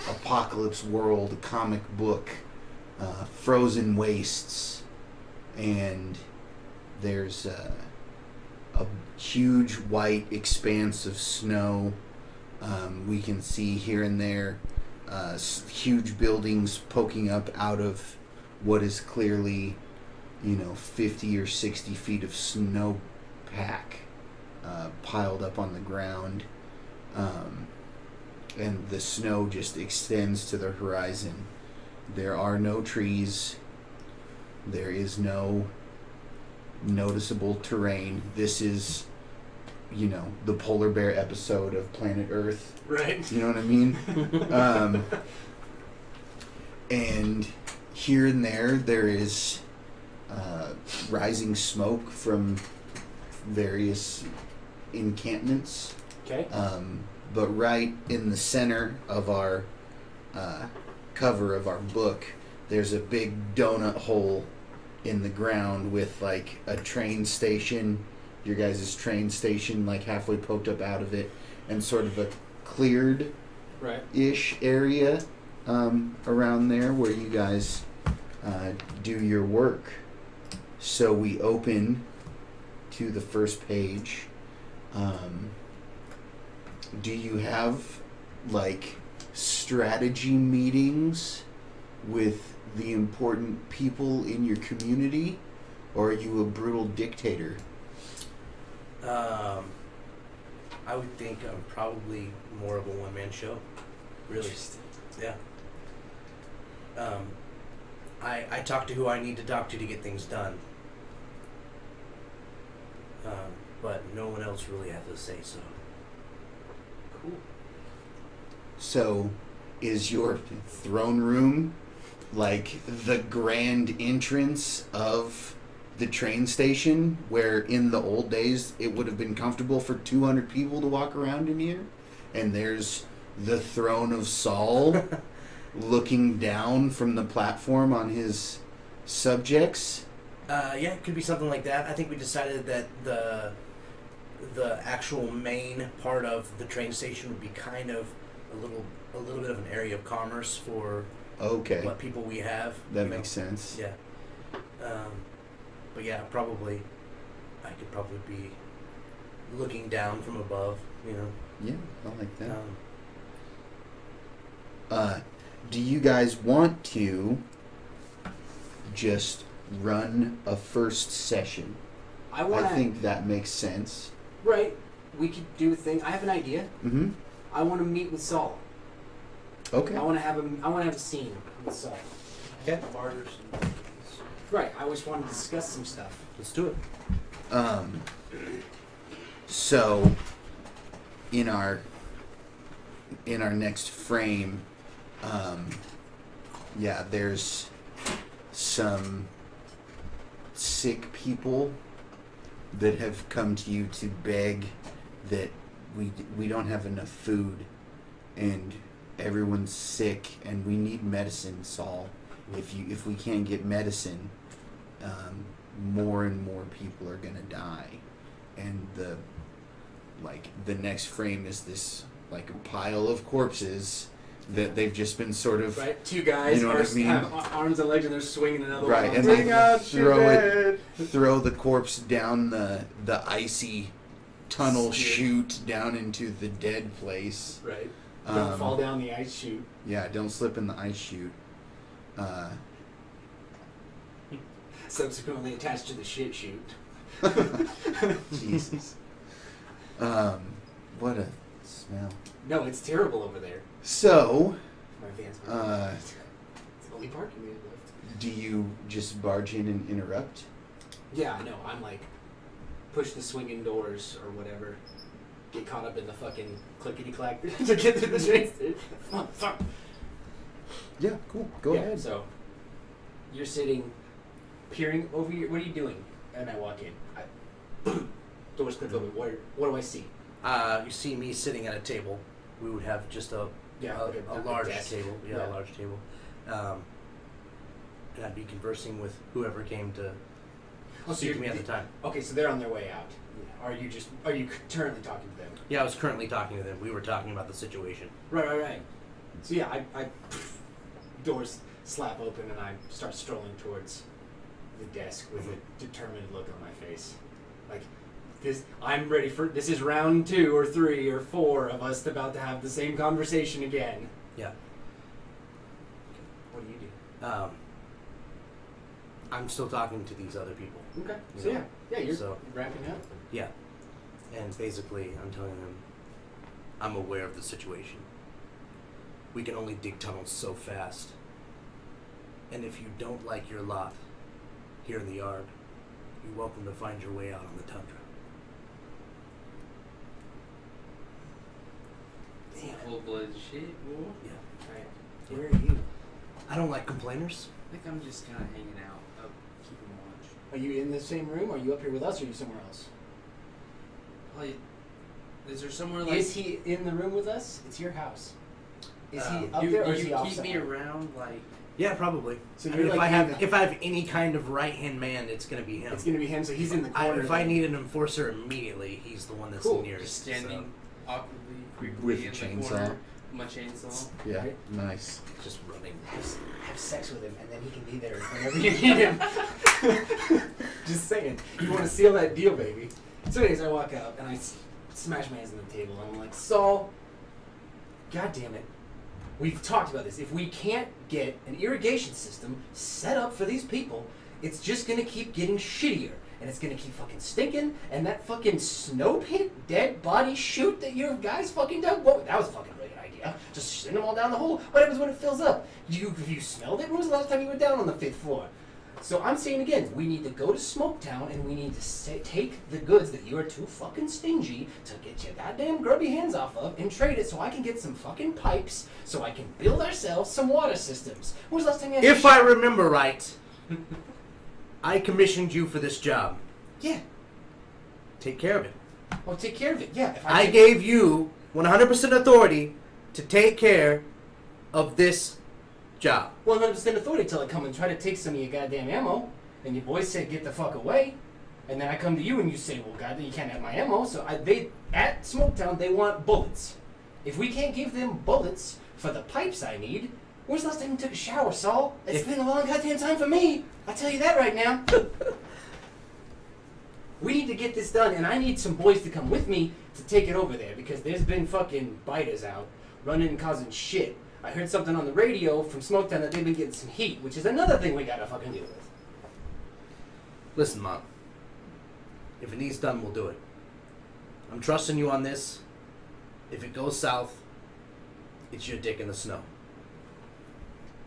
Apocalypse World comic book, Frozen Wastes, and there's a huge white expanse of snow. We can see here and there huge buildings poking up out of what is clearly, 50 or 60 feet of snowpack piled up on the ground. And the snow just extends to the horizon. There are no trees. There is no noticeable terrain. This is, the polar bear episode of Planet Earth. Right. You know what I mean? And here and there is rising smoke from various encampments. Okay. But right in the center of our cover of our book, there's a big donut hole in the ground with like a train station, your guys' train station, like halfway poked up out of it, and sort of a cleared ish area around there where you guys do your work. So we open to the first page. Do you have like strategy meetings with the important people in your community, or are you a brutal dictator? I would think I'm probably more of a one-man show. Really. Yeah. I talk to who I need to talk to get things done. But no one else really has a say so. Cool. So, is your throne room like the grand entrance of the train station, where in the old days it would have been comfortable for 200 people to walk around in here? And there's the throne of Saul looking down from the platform on his subjects? Yeah, it could be something like that. I think we decided that the actual main part of the train station would be kind of a little bit of an area of commerce for what people we have. That makes sense. Yeah. But yeah, probably I could probably be looking down from above, Yeah, I like that. Do you guys want to just run a first session? I think that makes sense. Right. We could do a thing. I have an idea. Mm-hmm. I want to meet with Saul. Okay. I want to have a scene with Saul. Okay. Right. I always wanted to discuss some stuff. Let's do it. So in our next frame, there's some sick people that have come to you to beg that we don't have enough food, and everyone's sick, and we need medicine, Saul. If we can't get medicine, more and more people are gonna die, and the next frame is this like a pile of corpses that they've just been sort of Right, two guys You know what I mean? have arms and legs and they're swinging another right, one. and Bring they out throw the corpse down the icy tunnel Skid. chute down into the dead place. Right. Don't fall down the ice chute. Yeah, don't slip in the ice chute. Subsequently attached to the shit chute. Jesus. What a smell. No, it's terrible over there. So, My van's it's the only parking we have left. do you just barge in and interrupt? Yeah, I know. I'm like, push the swinging doors or whatever. Get caught up in the fucking clickety clack to get to the train station. Fuck. Yeah, cool. Go ahead. So, you're sitting, peering over your. What are you doing? And I walk in. Doors click open. What do I see? You see me sitting at a table. We would have just a Like a large desk. table. Yeah, a large table. And I'd be conversing with whoever came to speak to me at the time. Okay, so they're on their way out. Are you currently talking to them? Yeah, I was currently talking to them. We were talking about the situation. Right. So yeah, I doors slap open and I start strolling towards the desk with a determined look on my face. Like this, I'm ready for this. Is round 2 or 3 or 4 of us about to have the same conversation again. Yeah. What do you do? I'm still talking to these other people. Okay. You So know, you're so- wrapping up. Yeah. And basically, I'm telling them I'm aware of the situation. We can only dig tunnels so fast. And if you don't like your lot here in the yard, you're welcome to find your way out on the tundra. Damn. Full-blooded shit, boy. Yeah. Right. Where are you? I don't like complainers. I think I'm just kind of hanging out, up, keeping watch. Are you in the same room? Are you up here with us? Or are you somewhere else? Like, is there somewhere like? Is he in the room with us? It's your house. Is he up you, there or you is he off keep me somewhere? around, like. Yeah, probably. So I you're mean, like if I have any kind of right hand man, it's gonna be him. It's gonna be him. So he's in the corner. If I need an enforcer immediately, he's the one that's Cool. nearest. Standing awkwardly, creepily With in a the chainsaw. corner. My chainsaw. Yeah, Right. nice. So, just running. have sex with him, and then he can be there whenever you need him. Just saying. You want to seal that deal, baby. So anyways, I walk up and I smash my hands on the table, and I'm like, Saul, God damn it. We've talked about this. If we can't get an irrigation system set up for these people, it's just going to keep getting shittier. And it's going to keep fucking stinking. And that fucking snow pit, dead body chute that your guys fucking dug, whoa, that was a fucking brilliant idea. Just send them all down the hole. What happens when it fills up? Have you smelled it? When was the last time you went down on the 5th floor? So I'm saying again, we need to go to Smoketown and we need to take the goods that you are too fucking stingy to get your goddamn grubby hands off of and trade it so I can get some fucking pipes so I can build ourselves some water systems. When was the last time you had If I remember right, I commissioned you for this job. Yeah. Take care of it. Well, take care of it. Yeah. If I gave you 100% authority to take care of this job. 100% authority till I come and try to take some of your goddamn ammo, and your boys say get the fuck away, and then I come to you and you say, well, goddamn, you can't have my ammo. So at Smoketown they want bullets. If we can't give them bullets for the pipes I need, when's the last time you took a shower, Saul? It's been a long goddamn time for me. I tell you that right now. We need to get this done, and I need some boys to come with me to take it over there because there's been fucking biters out running and causing shit. I heard something on the radio from Smoketown that they've been getting some heat, which is another thing we gotta fucking deal with. Listen, Mom. If it needs done, we'll do it. I'm trusting you on this. If it goes south, it's your dick in the snow.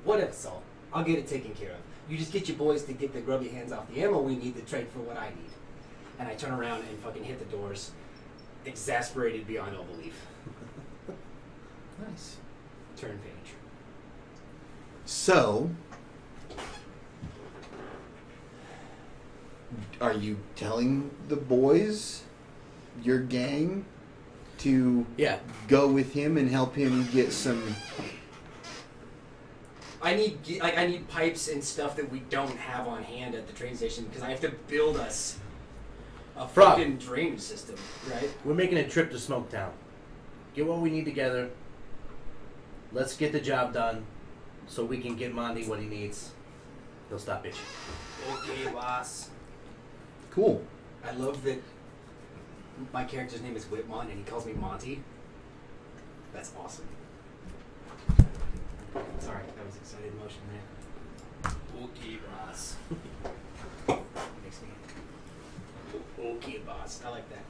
Whatever, Saul. I'll get it taken care of. You just get your boys to get the grubby hands off the ammo we need to trade for what I need. And I turn around and fucking hit the doors, exasperated beyond all belief. Nice. Turn page. So, are you telling the boys, your gang, to Yeah. go with him and help him get some I need pipes and stuff that we don't have on hand at the train station because I have to build us a Frog. fucking drainage system, right? We're making a trip to Smoketown. Get what we need together. Let's get the job done so we can get Monty what he needs. He'll stop bitching. Okay, boss. Cool. I love that my character's name is Whitmon and he calls me Monty. That's awesome. Sorry, that was excited emotion there. Okay, boss. Makes me. Okay, boss. I like that.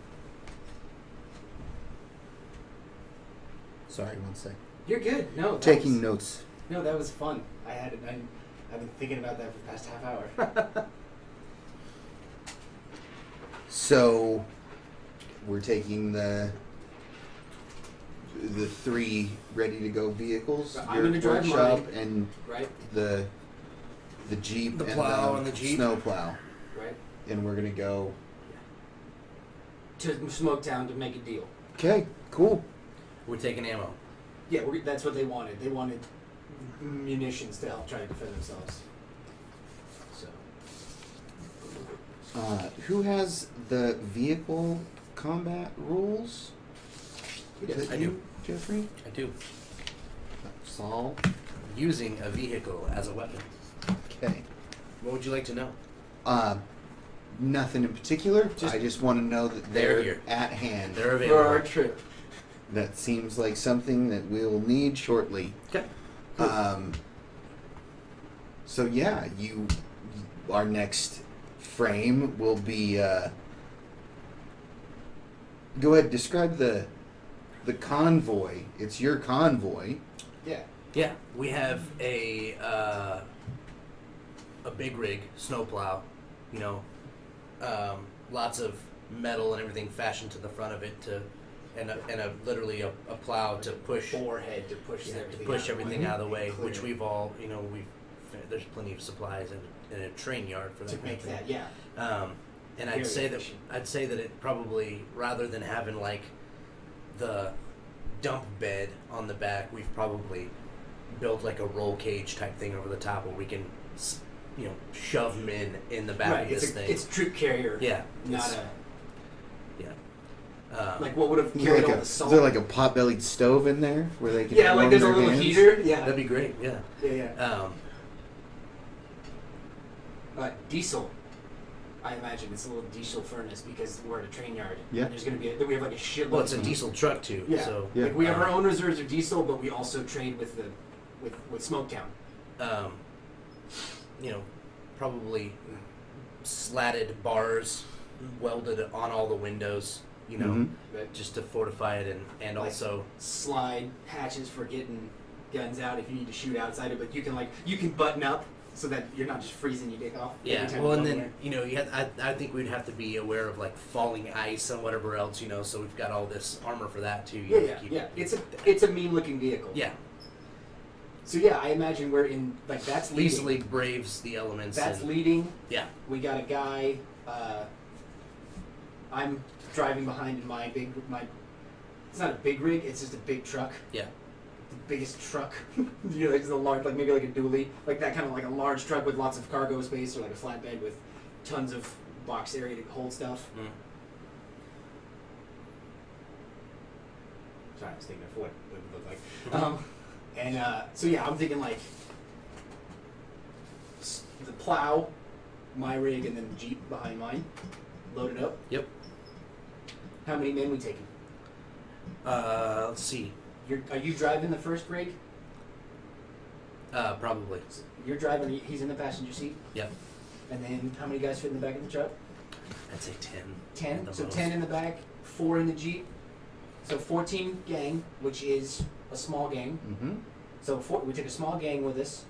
Sorry, one sec. You're good. No, Taking notes. No, that was fun. I've been thinking about that for the past half hour. So, we're taking the 3 ready-to-go vehicles. I'm your gonna drive workshop mine. and Right? the Jeep The and plow and the Jeep. snow plow, Right? and we're gonna go. To Smoketown to make a deal. Okay, cool. We're taking ammo. Yeah, that's what they wanted. They wanted munitions to help try to defend themselves. So. Who has the vehicle combat rules? Is it I you, do. Jeffrey? I do. Saul. Using a vehicle as a weapon. Okay. What would you like to know? Nothing in particular. I just want to know that They're they're here. at hand. They're For our available. trip. That seems like something that we'll need shortly. Okay. So yeah, our next frame will be. Go ahead. Describe the convoy. It's your convoy. Yeah. Yeah, we have a big rig snowplow, lots of metal and everything fashioned to the front of it and literally a plow to push Forehead to push everything out of the way, Clear. which we've all there's plenty of supplies in a train yard for that to kind make of thing. that. Yeah. And Very I'd say that it probably, rather than having like the dump bed on the back, we've probably built like a roll cage type thing over the top where we can shove them in the back Right. of this thing. It's a troop carrier. Yeah, Not it's- a like what would have Is carried there, all like the is salt. there like a pot-bellied stove in there where they can? yeah, like warm there's a their little hands? heater. Yeah. that'd be great. Yeah. Yeah. Diesel. I imagine it's a little diesel furnace because we're at a train yard. Yeah. And there's gonna be we have like a shitload. Well, it's a of- diesel truck too. Yeah. So Yeah. Like we have our own reserves of diesel, but we also trade with with Smoketown. Probably slatted bars welded on all the windows. Mhm. But Just to fortify it and Like- also slide hatches for getting guns out if you need to shoot outside it, but you can button up so that you're not just freezing your dick off. yeah. every time Well, you and go then you have I think we'd have to be aware of like falling ice and whatever else. So we've got all this armor for that too. there. Yeah. It's a mean looking vehicle. Yeah. So yeah, I imagine we're in that's leading. Easily braves the elements. That's and, leading. Yeah. We got a guy. I'm driving behind in my it's not a big rig. It's just a big truck. Yeah. The biggest truck. It's a large, like maybe like a dually, like that kind of like a large truck with lots of cargo space, or like a flatbed with tons of box area to hold stuff. Mm. Sorry, I was thinking of what it would look like. So yeah, I'm thinking like the plow, my rig, and then the Jeep behind mine, loaded up. Yep. How many men we taking? Let's see. Are you driving the first rig? Probably. You're driving. He's in the passenger seat. Yep. And then how many guys fit in the back of the truck? I'd say 10. 10. At the So most. 10 in the back, 4 in the Jeep. So 14 gang, which is a small gang. Mm-hmm. So we took a small gang with us,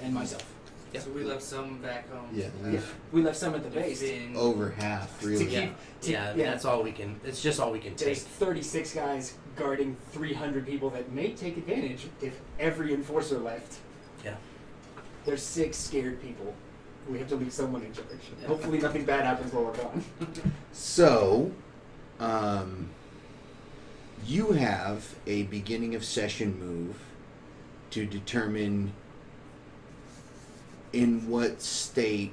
and myself. Yep. So we left some back home. Yeah. Yeah, we left some at the To base. fit in. Over half, really. To Yeah. keep- to- Yeah. yeah. That's all we can. It's just all we can take. There's 36 guys guarding 300 people that may take advantage if every enforcer left. Yeah. There's 6 scared people. We have to leave someone in charge. Yeah. Hopefully nothing bad happens while we're gone. So, you have a beginning of session move to determine in what state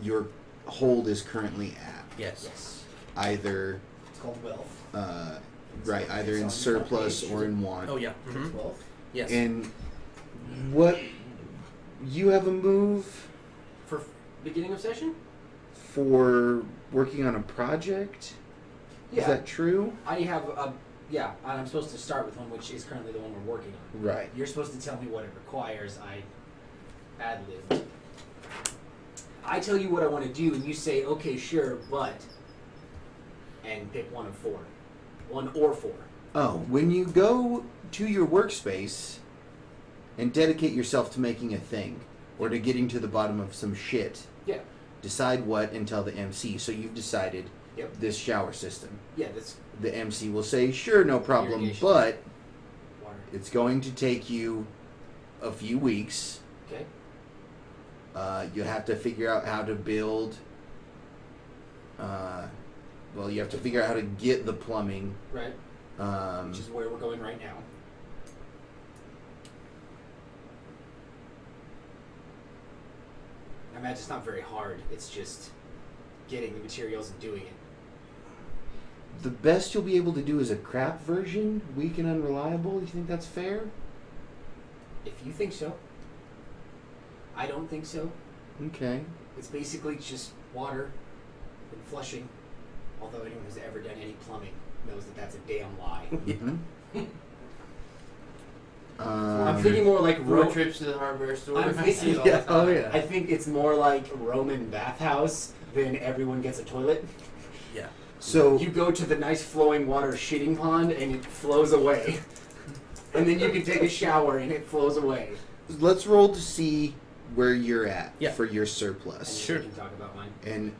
your hold is currently at. Yes. Yes. Either It's called wealth. right, either It's in on surplus page. or in want. Oh yeah. It's Mm-hmm. wealth. Yes. And what you have a move For beginning of session? for working on a project? Yeah. Is that true? I have a and I'm supposed to start with one which is currently the one we're working on. Right. You're supposed to tell me what it requires. I ad-libbed. I tell you what I want to do, and you say, okay, sure, but, and pick one of four. One or four. Oh, when you go to your workspace and dedicate yourself to making a thing or to getting to the bottom of some shit, Yeah. decide what and tell the MC. So you've decided Yep. this shower system. Yeah, that's The MC will say, sure, no problem, Irrigation. but water. it's going to take you a few weeks. Okay. You have to figure out how to build. You have to figure out how to get the plumbing. Right. Which is where we're going right now. I imagine it's not very hard. It's just getting the materials and doing it. The best you'll be able to do is a crap version, weak and unreliable. You think that's fair? If you think so. I don't think so. Okay. It's basically just water and flushing. Although anyone who's ever done any plumbing knows that that's a damn lie. Mhm. I'm thinking more like Road trips to the hardware store. I'm I see it all yeah, the time. oh yeah. I think it's more like Roman bathhouse than everyone gets a toilet. Yeah. So You go to the nice flowing water shitting pond and it flows away. And then you can take a shower and it flows away. let's roll to see where you're at Yeah. for your And surplus. Sure. We can talk about mine. And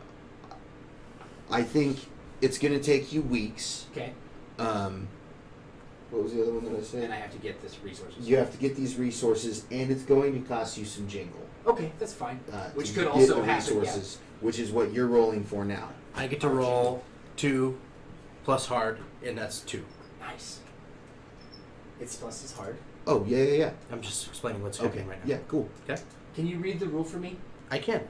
I think it's going to take you weeks. Okay. What was the other one that I And said? I have to get this resources. You have to get these resources, and it's going to cost you some jingle. Okay, that's fine. Which to could get also the happen. resources, which is what you're rolling for now. I get to roll 2 plus hard, and that's 2. Yeah. Nice. Its plus is hard. Oh yeah. I'm just explaining what's Okay. happening right now. Yeah, cool. Okay. Can you read the rule for me? I can.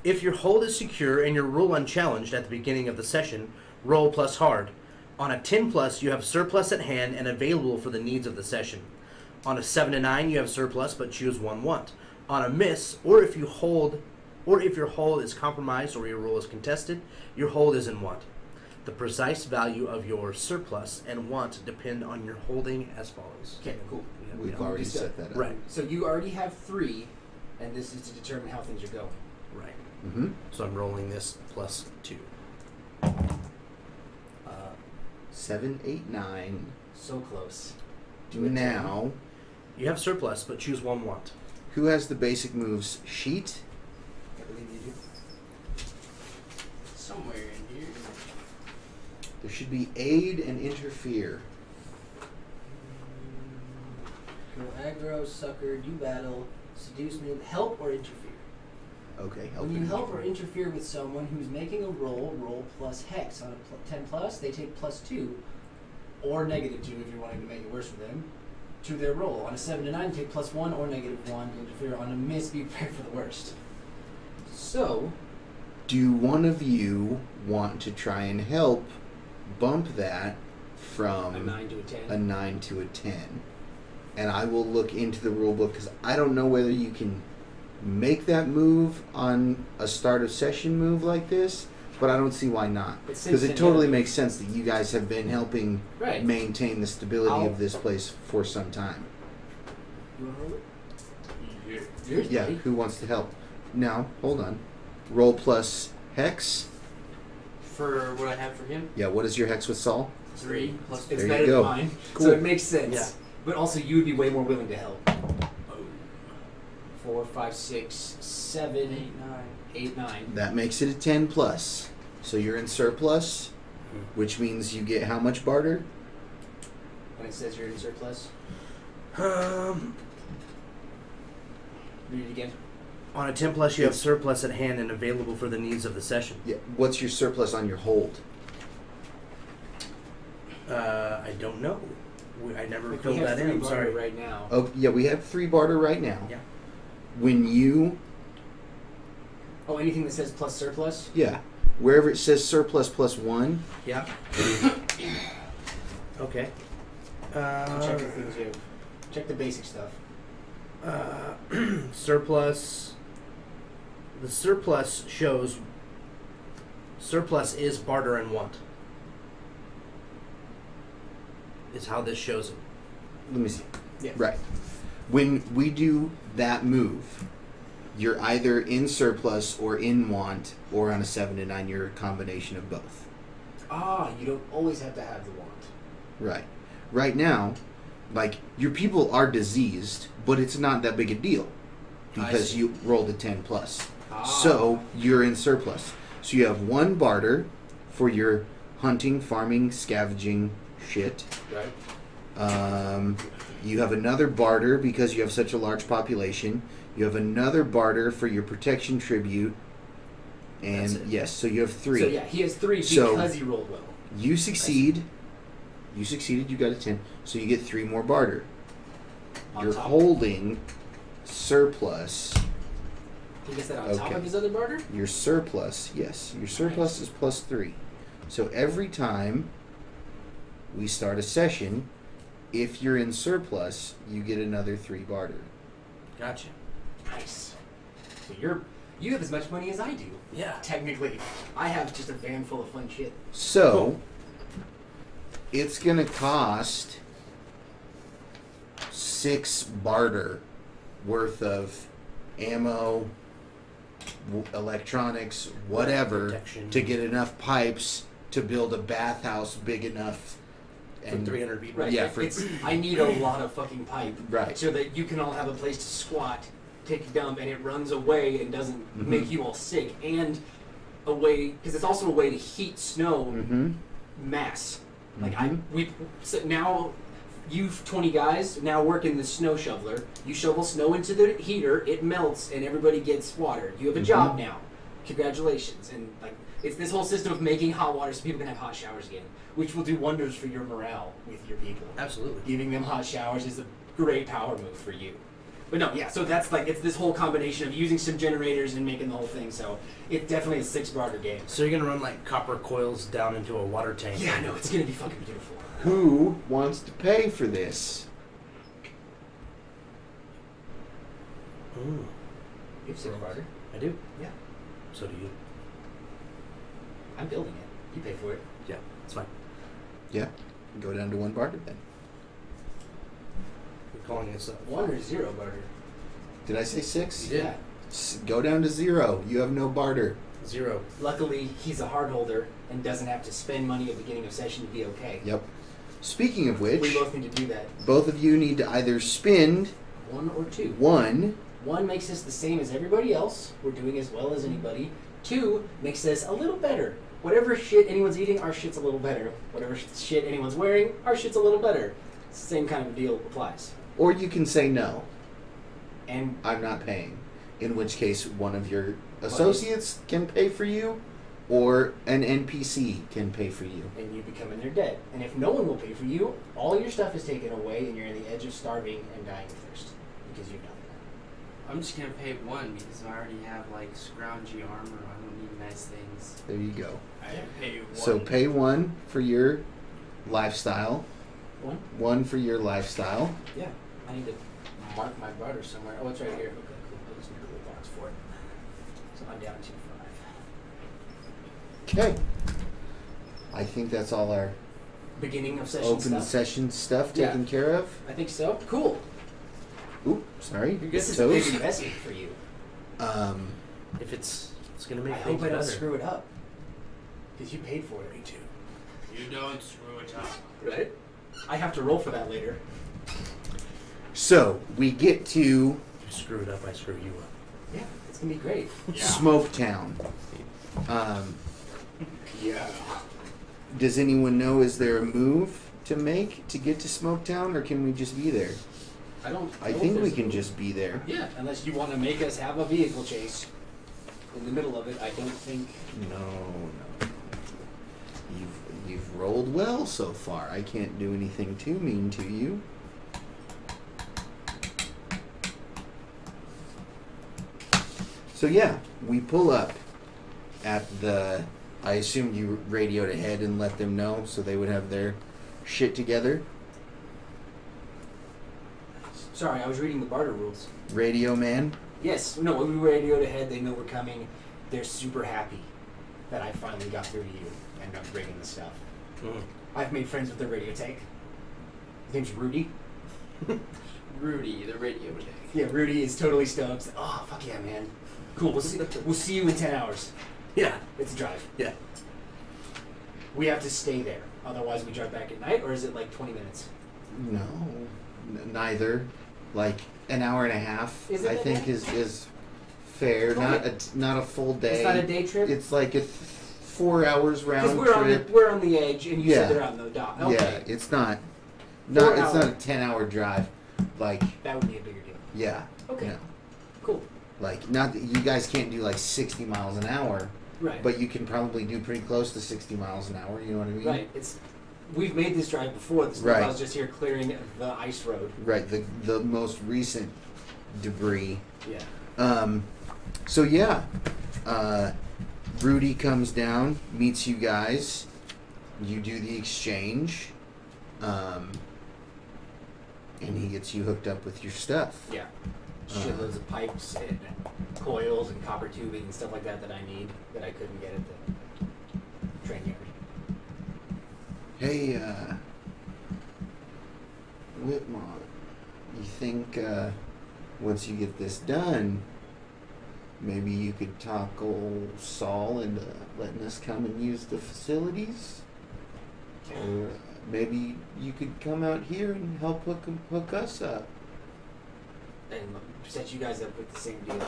If your hold is secure and your rule unchallenged at the beginning of the session, roll plus hard. On a 10 plus, you have surplus at hand and available for the needs of the session. On a 7 to 9, you have surplus but choose one want. On a miss, or if your hold is compromised or your rule is contested, your hold is in want. The precise value of your surplus and want depend on your holding as follows. Okay, cool. Yeah, We've yeah. already Just, set that up. Right. So you already have 3, and this is to determine how things are going. Right. Mm-hmm. So I'm rolling this plus 2. 7, 8, 9. So close. Now, You have surplus, but choose one want. who has the basic moves? Sheet? I believe you do. Somewhere in here. There should be aid and interfere. Go aggro, sucker, do battle, seduce, move, help or interfere. Okay, help When you and help or interfere. interfere with someone who's making a roll plus hex. On a 10 plus, they take plus 2, or negative 2 if you're wanting to make it worse for them, to their roll. On a 7 to 9, take plus 1 or negative 1 to interfere. On a miss, be prepared for the worst. So, Do one of you want to try and help bump that from a 9 to a 10. a 9 to a 10? And I will look into the rule book because I don't know whether you can make that move on a start of session move like this, but I don't see why not. But since Because it then, totally yeah. makes sense that you guys have been helping Right. maintain the stability I'll- of this place for some time. You want to roll it? Here. Yours, Yeah, buddy. who wants to help? Now, hold on. Roll plus hex. For what I have for him, Yeah, what is your hex with Saul? 3 plus It's There you better go. than mine, Cool. so it makes sense. Yeah. But also, you would be way more willing to help. 4, 5, 6, 7, 8, 9. 8, 9. That makes it a 10 plus. So you're in surplus, which means you get how much barter? When it says you're in surplus, Um, read it again. on a 10 plus, you have surplus at hand and available for the needs of the session. Yeah. What's your surplus on your hold? I don't know. I never Like, we filled have that 3 in. barter Sorry. right now. Oh, yeah, we have 3 barter right now. Yeah. When you, Oh, anything that says plus surplus? yeah, wherever it says surplus +1, Yeah. Okay. Check the things you have. Check the basic stuff. Surplus. The surplus shows. Surplus is barter and want. Is how this shows it. let me see. Yeah. Right. When we do that move, you're either in surplus or in want, or on a 7 to 9, you're a combination of both. Ah, you don't always have to have the want. Right. Right now, like, your people are diseased, but it's not that big a deal because see. you rolled a 10 plus. Ah. So you're in surplus. So you have 1 barter for your hunting, farming, scavenging shit. Right. You have another barter because you have such a large population. You have another barter for your protection tribute. That's And it. yes, so you have 3. So yeah, he has 3 So- because he rolled well. You succeed. You succeeded, you got a 10. So you get 3 more barter. On You're top. holding surplus. He gets that on top Okay. of his other barter? Your surplus, yes. Your surplus is +3. So every time we start a session, if you're in surplus, you get another 3 barter. Gotcha. Nice. So you have as much money as I do. Yeah. Technically. I have just a van full of fun shit. So it's gonna cost 6 barter worth of ammo, electronics, whatever, Protection. to get enough pipes to build a bathhouse big enough. For 300 people. Right. Yeah, for- I need a lot of fucking pipe. Right. So that you can all have a place to squat, take a dump, and it runs away and doesn't Mhm. make you all sick. And a way, because it's also a way to heat snow Mm-hmm. mass. Like Mhm. so now you've 20 guys now work in the snow shoveler. You shovel snow into the heater, it melts, and everybody gets water. You have a job Mhm. now. Congratulations. And like it's this whole system of making hot water so people can have hot showers again, which will do wonders for your morale with your people. Absolutely. Giving them hot showers is a great power move for you. But no, yeah, so that's like, it's this whole combination of using some generators and making the whole thing, so it's definitely a 6 barter game. So you're gonna run like copper coils down into a water tank. Yeah, no, it's gonna be fucking beautiful. Who wants to pay for this? Ooh, You have 6 barter. I do. Yeah. So do you. I'm building it. You pay for it. Yeah, it's fine. Yeah. Go down to 1 barter then. We're calling this 1 or 0 barter. Did I say 6? You did. Yeah. Go down to 0. You have no barter. 0. Luckily, he's a hard holder and doesn't have to spend money at the beginning of session to be okay. Yep. Speaking of which, We both need to do that. both of you need to either spend 1 or 2. 1. 1 makes us the same as everybody else. We're doing as well as anybody. 2 makes us a little better. Whatever shit anyone's eating, our shit's a little better. Whatever shit anyone's wearing, our shit's a little better. Same kind of deal applies. Or you can say no. And I'm not paying. In which case, one of your associates can pay for you, or an NPC can pay for you. and you become in their debt. And if no one will pay for you, all your stuff is taken away and you're on the edge of starving and dying of thirst. Because you've done that. I'm just gonna pay 1 because I already have like scroungy armor. I don't need nice things. There you go. I pay 1. So pay 1 for your lifestyle. 1? 1 for your lifestyle. Yeah. I need to mark my barter somewhere. Oh, it's right here. Okay, cool. I'll just make a little box for it. So I'm down to 5. Okay. I think that's all our Beginning of session open stuff. session stuff Yeah. taken care of. I think so. Cool. Oop, sorry. This is a big Toast. investment for you. If it's gonna make I things hope I don't better. screw it up. Because you paid for it. Me too. You don't screw it up. Right? I have to roll for that later. So we get to You screw it up, I screw you up. Yeah, it's going to be great. Smoketown. Yeah. Does anyone know, is there a move to make to get to Smoketown, or can we just be there? I don't. I know think if we there's can a- just be there. Yeah, unless you want to make us have a vehicle chase in the middle of it. I don't think. No. You've You've rolled well so far. I can't do anything too mean to you. So yeah, we pull up at the... I assumed you radioed ahead and let them know so they would have their shit together. Sorry, I was reading the barter rules. Radio man? Yes, no, we radioed ahead. They know we're coming. They're super happy that I finally got through to you and I'm bringing the stuff. I've made friends with the radio tech. His name's Rudy. Rudy, the radio tech. Yeah, Rudy is totally stoked. Oh, fuck yeah, man. Cool, we'll see you in 10 hours. Yeah. It's a drive. Yeah. We have to stay there. Otherwise, we drive back at night, or is it like 20 minutes? No, neither. Like an hour and a half, Is it I a think day? is fair. Okay. Not a full day. It's not a day trip? It's like a 4 hours Because round trip. we're on the edge, and you Yeah. said they're on the dock. Okay. Yeah, it's not. 4 It's hours. not a 10-hour drive. Like, That would be a bigger deal. yeah. Okay. No. Cool. Like, not that you guys can't do like 60 miles an hour, Right. but you can probably do pretty close to 60 miles an hour. You know what I mean? Right. We've made this drive before. This Right. I was just here clearing the ice road. Right. The most recent debris. Yeah. So yeah, Rudy comes down, meets you guys. You do the exchange, and he gets you hooked up with your stuff. Yeah. Shitloads of pipes and coils and copper tubing and stuff like that I need that I couldn't get at the train yard. Hey, Whitmont, you think once you get this done, maybe you could talk old Saul into letting us come and use the facilities? Or maybe you could come out here and help hook us up. And set you guys up with the same deal.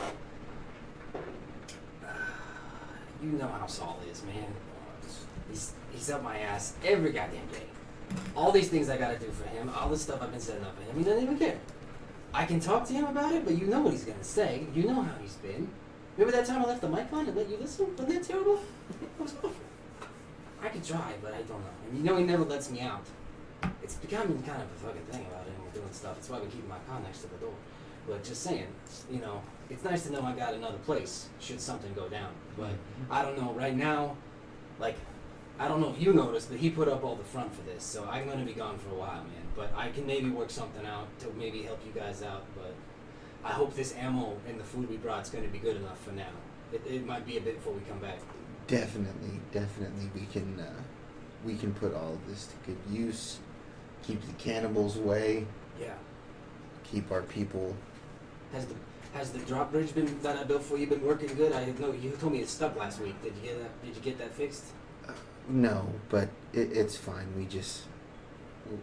You know how Saul is, man. He's up my ass every goddamn day. All these things I gotta do for him, all this stuff I've been setting up for him, he doesn't even care. I can talk to him about it, but you know what he's gonna say. You know how he's been. Remember that time I left the mic on and let you listen? Wasn't that terrible? It was awful. I could try, but I don't know. And you know he never lets me out. It's becoming kind of a fucking thing about him doing stuff. That's why we keep my car next to the door. But just saying, you know, it's nice to know I got another place should something go down. But I don't know, right now, like, I don't know if you noticed, but he put up all the front for this, so I'm going to be gone for a while, man. But I can maybe work something out to maybe help you guys out, but I hope this ammo and the food we brought is going to be good enough for now. It might be a bit before we come back. Definitely, we can put all of this to good use. Keep the cannibals away. Yeah. Keep our people. Has the drop bridge that I built for you been working good? I know you told me it stuck last week. Did you get that fixed? No, but it's fine.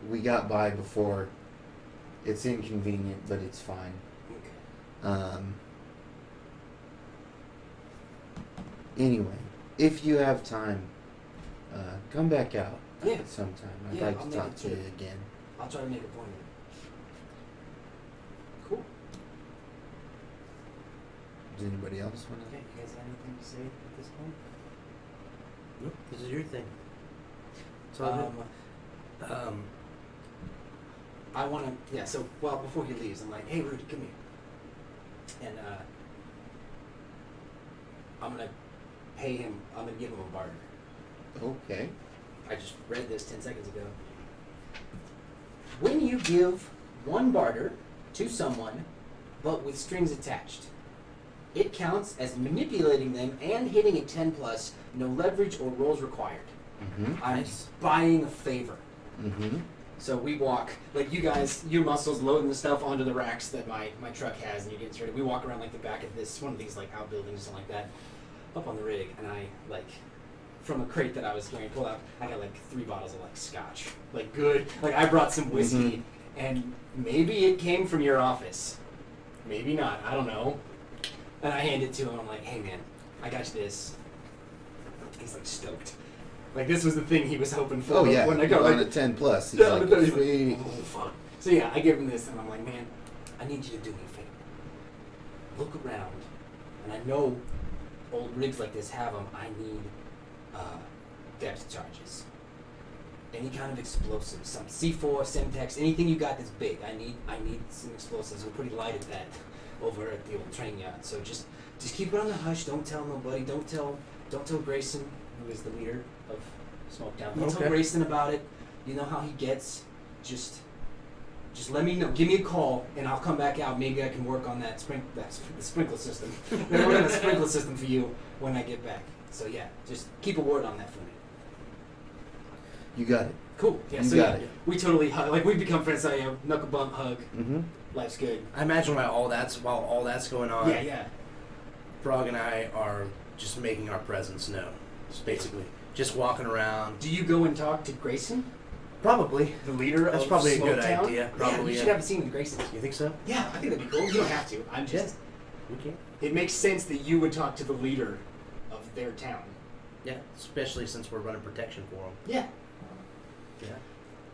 We got by before. It's inconvenient, but it's fine. Okay. Anyway, if you have time, come back out Yeah. sometime. I'd Yeah, like I'll to make talk it to too. you again. I'll try to make a point of it. Cool. Does anybody else want Okay, you guys have anything to say at this point? Nope. This is your thing. It's all good. I want to, yeah, so, well, before he leaves, I'm like, hey, Rudy, come here. And, I'm going to pay him, I'm going to give him a barter. Okay. I just read this 10 seconds ago. When you give one barter to someone, but with strings attached, it counts as manipulating them and hitting a 10 plus, no leverage or rolls required. Mm-hmm. I'm Nice. buying a favor. Mm-hmm. So we walk, like you guys, your muscles loading the stuff onto the racks that my truck has, and you're getting started. We walk around like the back of this, one of these like outbuildings or something like that, up on the rig, and I like, from a crate that I was carrying, pull out, I got like 3 bottles of like scotch. Like good, like I brought some whiskey, and maybe it came from your office. Maybe not, I don't know. And I hand it to him, I'm like, hey man, I got you this. He's like stoked. Like this was the thing he was hoping for. Oh yeah. When I go, on like, a 10 plus. He's yeah, like, he's like, sweet. oh fuck. So yeah, I give him this, and I'm like, man, I need you to do me a favor. Look around, and I know old rigs like this have them. I need depth charges. any kind of explosives, some C4, Semtex, anything you got that's big. I need some explosives. We're pretty light at that over at the old train yard. So just keep it on the hush. Don't tell nobody. Don't tell Grayson, who is the leader of Smoketown. Don't tell Grayson about it. You know how he gets. Just let me know. Give me a call, and I'll come back out. Maybe I can work on the sprinkler system. We'll work on the sprinkler system for you when I get back. So yeah, just keep a word on that for me. You got it. Cool. Yeah. You So got yeah, it. we totally we've become friends. So yeah, knuckle bump, hug. Mm-hmm. Life's good. I imagine while all that's going on, Yeah. Frog and I are just making our presence known. Just basically, just walking around. Do you go and talk to Grayson, Probably. the leader That's of probably a good Smoketown? idea. Probably. You should have a scene with Grayson. You think so? Yeah, I think that'd be cool. You don't have to. I'm just. Okay. It makes sense that you would talk to the leader of their town. Yeah, especially since we're running protection for them. Yeah. Yeah.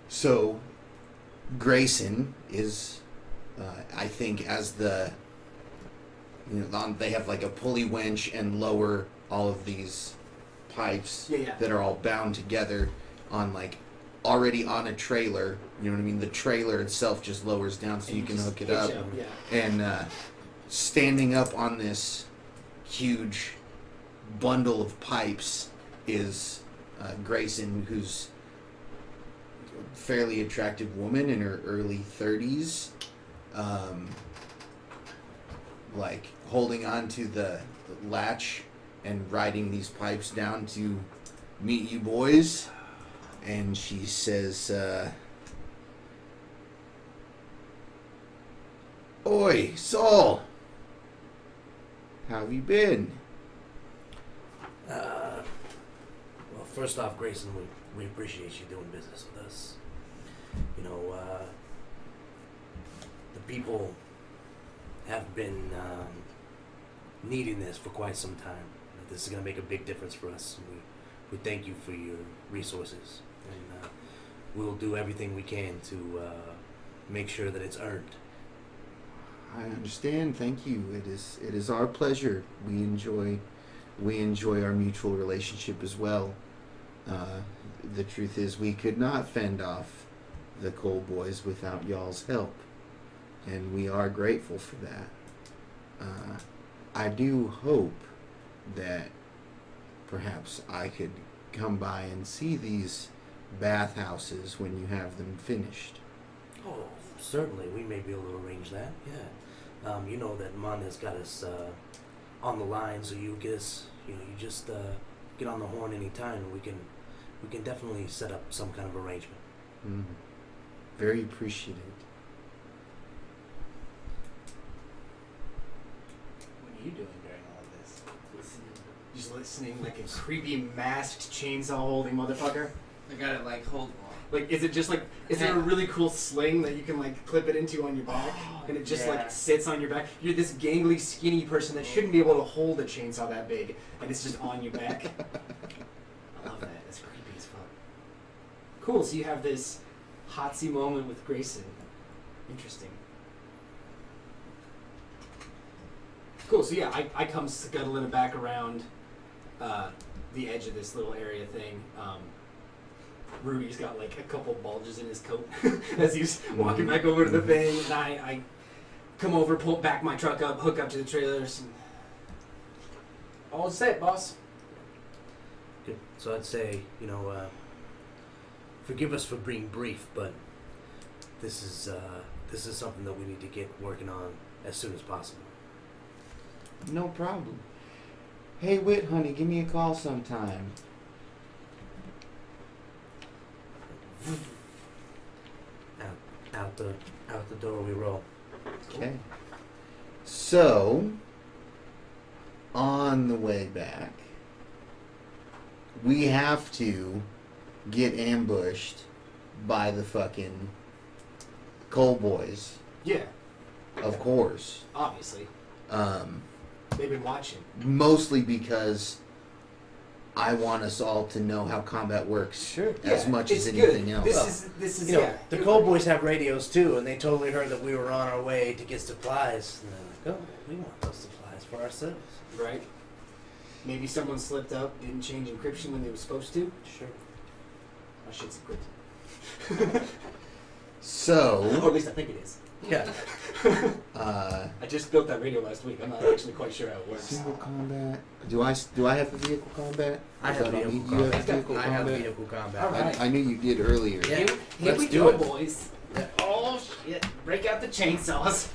So, Grayson is, I think, as the, they have like a pulley winch and lower all of these pipes Yeah. that are all bound together on like already on a trailer. You know what I mean? The trailer itself just lowers down so And you can just hook it hitch up. Yeah. And standing up on this huge bundle of pipes is Grayson, who's a fairly attractive woman in her early 30s, like holding on to the latch and riding these pipes down to meet you boys. And she says, "Oi, Saul, how have you been?" Well, first off, Grayson, we appreciate you doing business with us. The people have been needing this for quite some time. This is going to make a big difference for us. We thank you for your resources, and we'll do everything we can to make sure that it's earned. I understand. Thank you. It is our pleasure. We enjoy our mutual relationship as well. The truth is, we could not fend off the Coal Boys without y'all's help, and we are grateful for that. I do hope that perhaps I could come by and see these bathhouses when you have them finished. Oh, certainly. We may be able to arrange that. Yeah. You know that Mon has got us on the line, so you just get on the horn anytime, and we can definitely set up some kind of arrangement. Mm. Very appreciated. What are you doing during all of this? Just listening like a creepy masked chainsaw holding motherfucker. I got it like hold on. Like, is it just like, is there a really cool sling that you can like clip it into on your back, and it just like sits on your back? You're this gangly, skinny person that shouldn't be able to hold a chainsaw that big, and it's just on your back. I love that. That's creepy as fuck. Cool. So you have this hotsy moment with Grayson. Interesting. Cool. So yeah, I come scuttling back around the edge of this little area thing. Rudy's got like a couple bulges in his coat as he's walking back over to the thing, and I come over, pull back my truck up, hook up to the trailers, and all set, boss. Good. So I'd say, forgive us for being brief, but this is something that we need to get working on as soon as possible. No problem. Hey, Whit, honey, give me a call sometime. Out the door we roll. Okay. So, on the way back, we have to get ambushed by the fucking Coal Boys, Yeah, of course. obviously. They've been watching. Mostly because I want us all to know how combat works Sure. as Yeah, much as it's anything good. else. This is The Coal Boys have radios too, and they totally heard that we were on our way to get supplies. And they're like, "Oh, we want those supplies for ourselves." right. Maybe someone slipped up, didn't change encryption when they were supposed to. Sure. My shit's equipped. Or So, at least I think it is. Yeah. I just built that radio last week. I'm not actually quite sure how it works. single combat. Do I have the vehicle combat? I Is have that on vehicle me? You have combat. vehicle I have combat? vehicle combat. All right. I knew you did earlier. Yeah. Here Let's we do go, it. boys. Oh shit! Break out the chainsaws.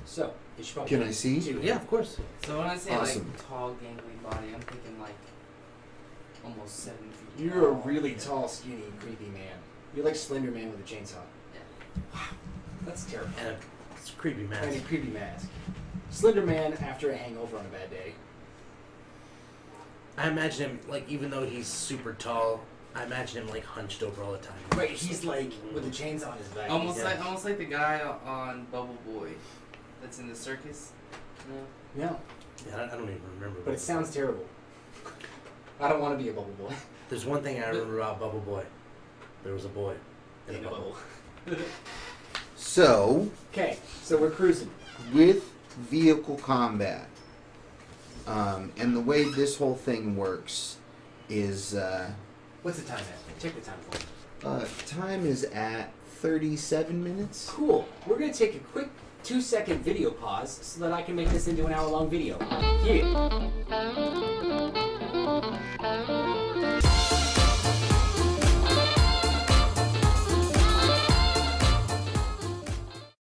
So, you should probably Can I see? Yeah, of course. So when I say Awesome. like tall, gangly body, I'm thinking like almost 7 feet. You're a tall. really tall, skinny, creepy man. You're like Slender Man with a chainsaw. Wow, that's terrible. And a creepy And a mask. creepy mask. Slender Man after a hangover on a bad day. I imagine him, like, even though he's super tall, I imagine him, like, hunched over all the time. Right, he's like with a chainsaw on his back. Almost Yeah. like the guy on Bubble Boy, that's in the circus. No. No, Yeah, I don't even remember. but it sounds terrible. I don't want to be a bubble boy. There's one thing I remember about Bubble Boy. There was a boy in a In a bubble. bubble. So, Okay, so we're cruising. with vehicle combat, and the way this whole thing works is What's the time at? Check the time for me. time is at 37 minutes. Cool. We're gonna take a quick 2-second video pause so that I can make this into an hour-long video. Here.